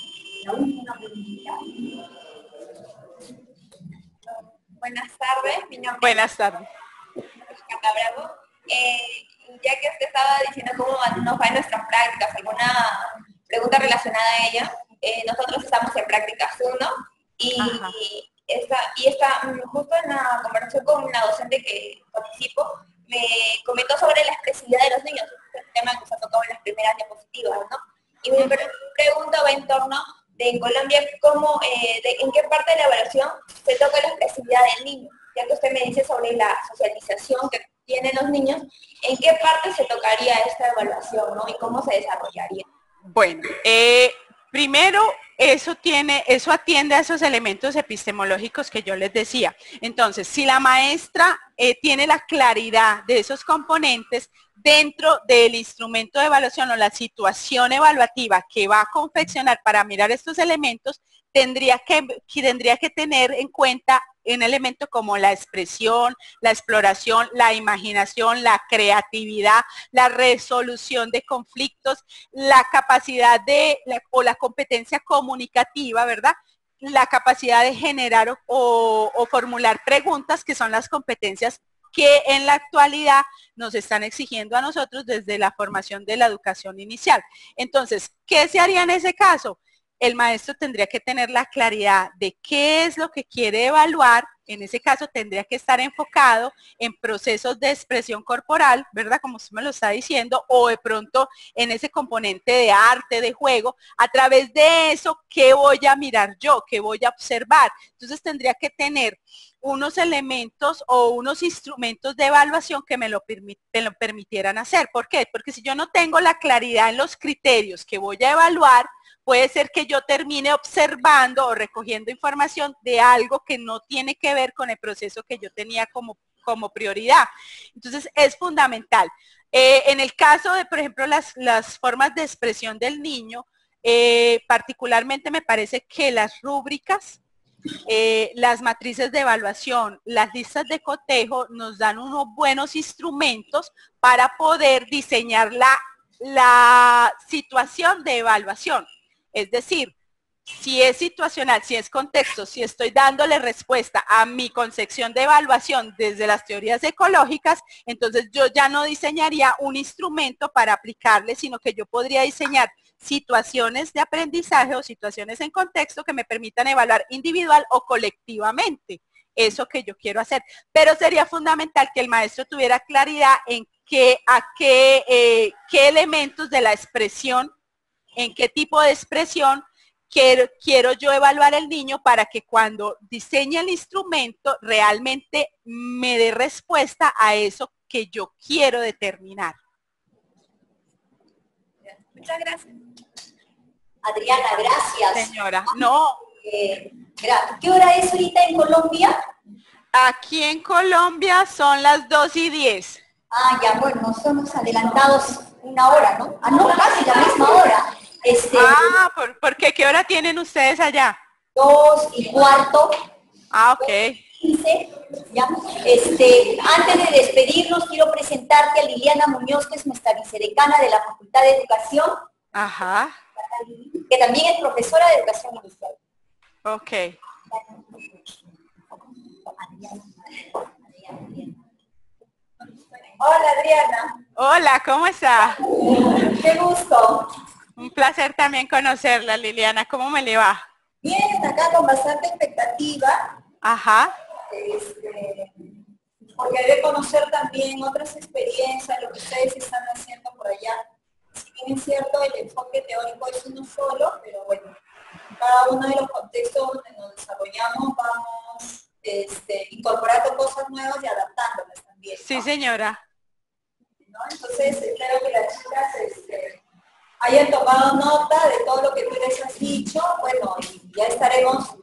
Buenas tardes, mi nombre Buenas tardes. es Bravo. Ya que usted estaba diciendo cómo nos va en nuestras prácticas, alguna pregunta relacionada a ella, nosotros estamos en prácticas 1 y está justo en la conversación con una docente que participo, me comentó sobre la expresividad de los niños, un tema que se ha tocado en las primeras diapositivas, ¿no? Y mi pregunta va en torno de en Colombia, en qué parte de la evaluación se toca la expresividad del niño, ya que usted me dice sobre la socialización que tienen los niños, ¿en qué parte se tocaría esta evaluación, ¿no? Y cómo se desarrollaría? Bueno, primero, eso atiende a esos elementos epistemológicos que yo les decía. Entonces, si la maestra tiene la claridad de esos componentes, dentro del instrumento de evaluación o la situación evaluativa que va a confeccionar para mirar estos elementos, tendría que tener en cuenta un elemento como la expresión, la exploración, la imaginación, la creatividad, la resolución de conflictos, la capacidad o la competencia comunicativa, ¿verdad? La capacidad de generar o formular preguntas, que son las competencias que en la actualidad nos están exigiendo a nosotros desde la formación de la educación inicial. Entonces, ¿qué se haría en ese caso? El maestro tendría que tener la claridad de qué es lo que quiere evaluar. En ese caso tendría que estar enfocado en procesos de expresión corporal, ¿verdad? Como usted me lo está diciendo, o de pronto en ese componente de arte, de juego. A través de eso, ¿qué voy a mirar yo? ¿Qué voy a observar? Entonces tendría que tener unos elementos o unos instrumentos de evaluación que me lo permitieran hacer. ¿Por qué? Porque si yo no tengo la claridad en los criterios que voy a evaluar, puede ser que yo termine observando o recogiendo información de algo que no tiene que ver con el proceso que yo tenía como prioridad. Entonces, es fundamental. En el caso de, por ejemplo, las formas de expresión del niño, particularmente me parece que las rúbricas, las matrices de evaluación, las listas de cotejo nos dan unos buenos instrumentos para poder diseñar la situación de evaluación. Es decir, si es situacional, si es contexto, si estoy dándole respuesta a mi concepción de evaluación desde las teorías ecológicas, entonces yo ya no diseñaría un instrumento para aplicarle, sino que yo podría diseñar situaciones de aprendizaje o situaciones en contexto que me permitan evaluar individual o colectivamente eso que yo quiero hacer. Pero sería fundamental que el maestro tuviera claridad en qué elementos de la expresión, en qué tipo de expresión quiero yo evaluar el niño para que cuando diseñe el instrumento realmente me dé respuesta a eso que yo quiero determinar. Muchas gracias. Adriana, gracias. Señora, no. ¿Qué hora es ahorita en Colombia? Aquí en Colombia son las 2:10. Ah, ya, bueno, somos adelantados una hora, ¿no? Ah, no, casi la misma hora. ¿Por qué? ¿Qué hora tienen ustedes allá? 2:15. Ah, ok. 15, ¿ya? Antes de despedirnos, quiero presentarte a Liliana Muñoz, que es nuestra vicedecana de la Facultad de Educación. Ajá. Que también es profesora de educación inicial. Ok. Hola, Adriana. Hola, ¿cómo está? Qué gusto. Un placer también conocerla, Liliana. ¿Cómo me le va? Bien, acá con bastante expectativa. Ajá. Porque hay de conocer también otras experiencias, lo que ustedes están haciendo por allá. Si bien es cierto, el enfoque teórico es uno solo, pero bueno, cada uno de los contextos donde nos desarrollamos vamos incorporando cosas nuevas y adaptándolas también, ¿no? Sí, señora. ¿No? Entonces, espero que las chicas hayan tomado nota de todo lo que tú les has dicho. Bueno, y ya estaremos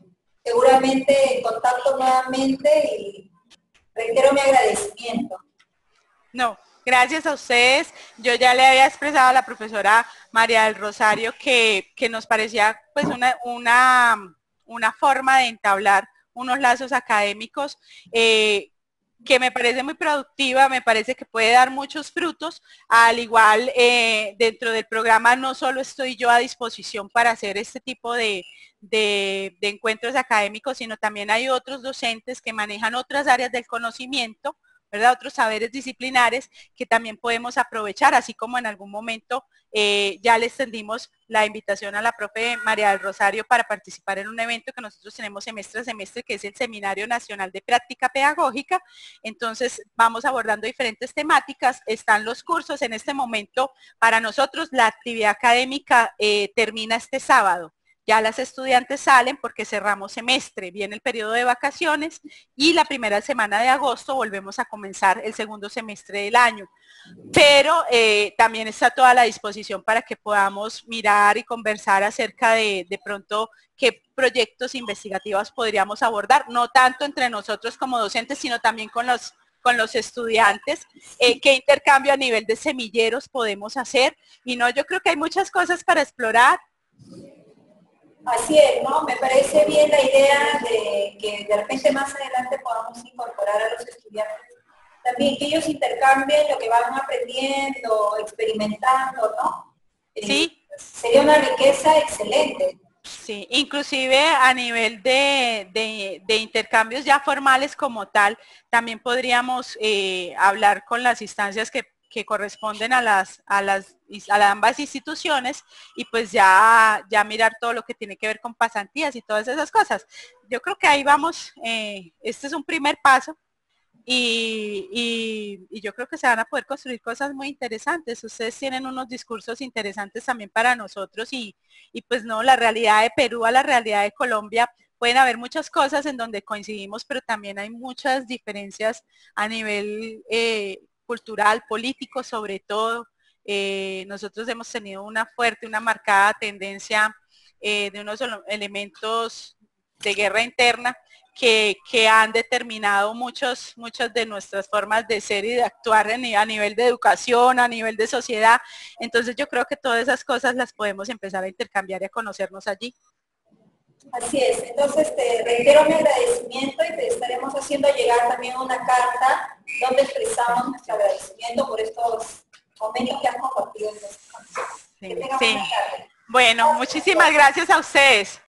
seguramente en contacto nuevamente y reitero mi agradecimiento. No, gracias a ustedes. Yo ya le había expresado a la profesora María del Rosario que nos parecía pues una forma de entablar unos lazos académicos que me parece muy productiva, me parece que puede dar muchos frutos. Al igual, dentro del programa no solo estoy yo a disposición para hacer este tipo de encuentros académicos, sino también hay otros docentes que manejan otras áreas del conocimiento, ¿verdad? Otros saberes disciplinares que también podemos aprovechar, así como en algún momento ya le extendimos la invitación a la profe María del Rosario para participar en un evento que nosotros tenemos semestre a semestre, que es el Seminario Nacional de Práctica Pedagógica. Entonces vamos abordando diferentes temáticas, están los cursos. En este momento para nosotros la actividad académica termina este sábado. Ya las estudiantes salen porque cerramos semestre, viene el periodo de vacaciones y la primera semana de agosto volvemos a comenzar el segundo semestre del año. Pero también está toda la disposición para que podamos mirar y conversar acerca de pronto qué proyectos investigativos podríamos abordar, no tanto entre nosotros como docentes, sino también con con los estudiantes, qué intercambio a nivel de semilleros podemos hacer. Y no, yo creo que hay muchas cosas para explorar. Así es, ¿no? Me parece bien la idea de que de repente más adelante podamos incorporar a los estudiantes también, que ellos intercambien lo que van aprendiendo, experimentando, ¿no? Sí. Sería una riqueza excelente. Sí, inclusive a nivel de intercambios ya formales como tal, también podríamos hablar con las instancias que corresponden a ambas instituciones y pues ya mirar todo lo que tiene que ver con pasantías y todas esas cosas. Yo creo que ahí vamos, este es un primer paso. Y yo creo que se van a poder construir cosas muy interesantes. Ustedes tienen unos discursos interesantes también para nosotros y pues no, la realidad de Perú a la realidad de Colombia, pueden haber muchas cosas en donde coincidimos, pero también hay muchas diferencias a nivel cultural, político sobre todo. Nosotros hemos tenido una marcada tendencia de unos elementos de guerra interna que han determinado muchas de nuestras formas de ser y de actuar a nivel de educación, a nivel de sociedad. Entonces yo creo que todas esas cosas las podemos empezar a intercambiar y a conocernos allí. Así es, entonces te reitero mi agradecimiento y te estaremos haciendo llegar también una carta donde expresamos nuestro agradecimiento por estos momentos que has compartido en nuestro campo. Sí. Bueno, muchísimas gracias a ustedes.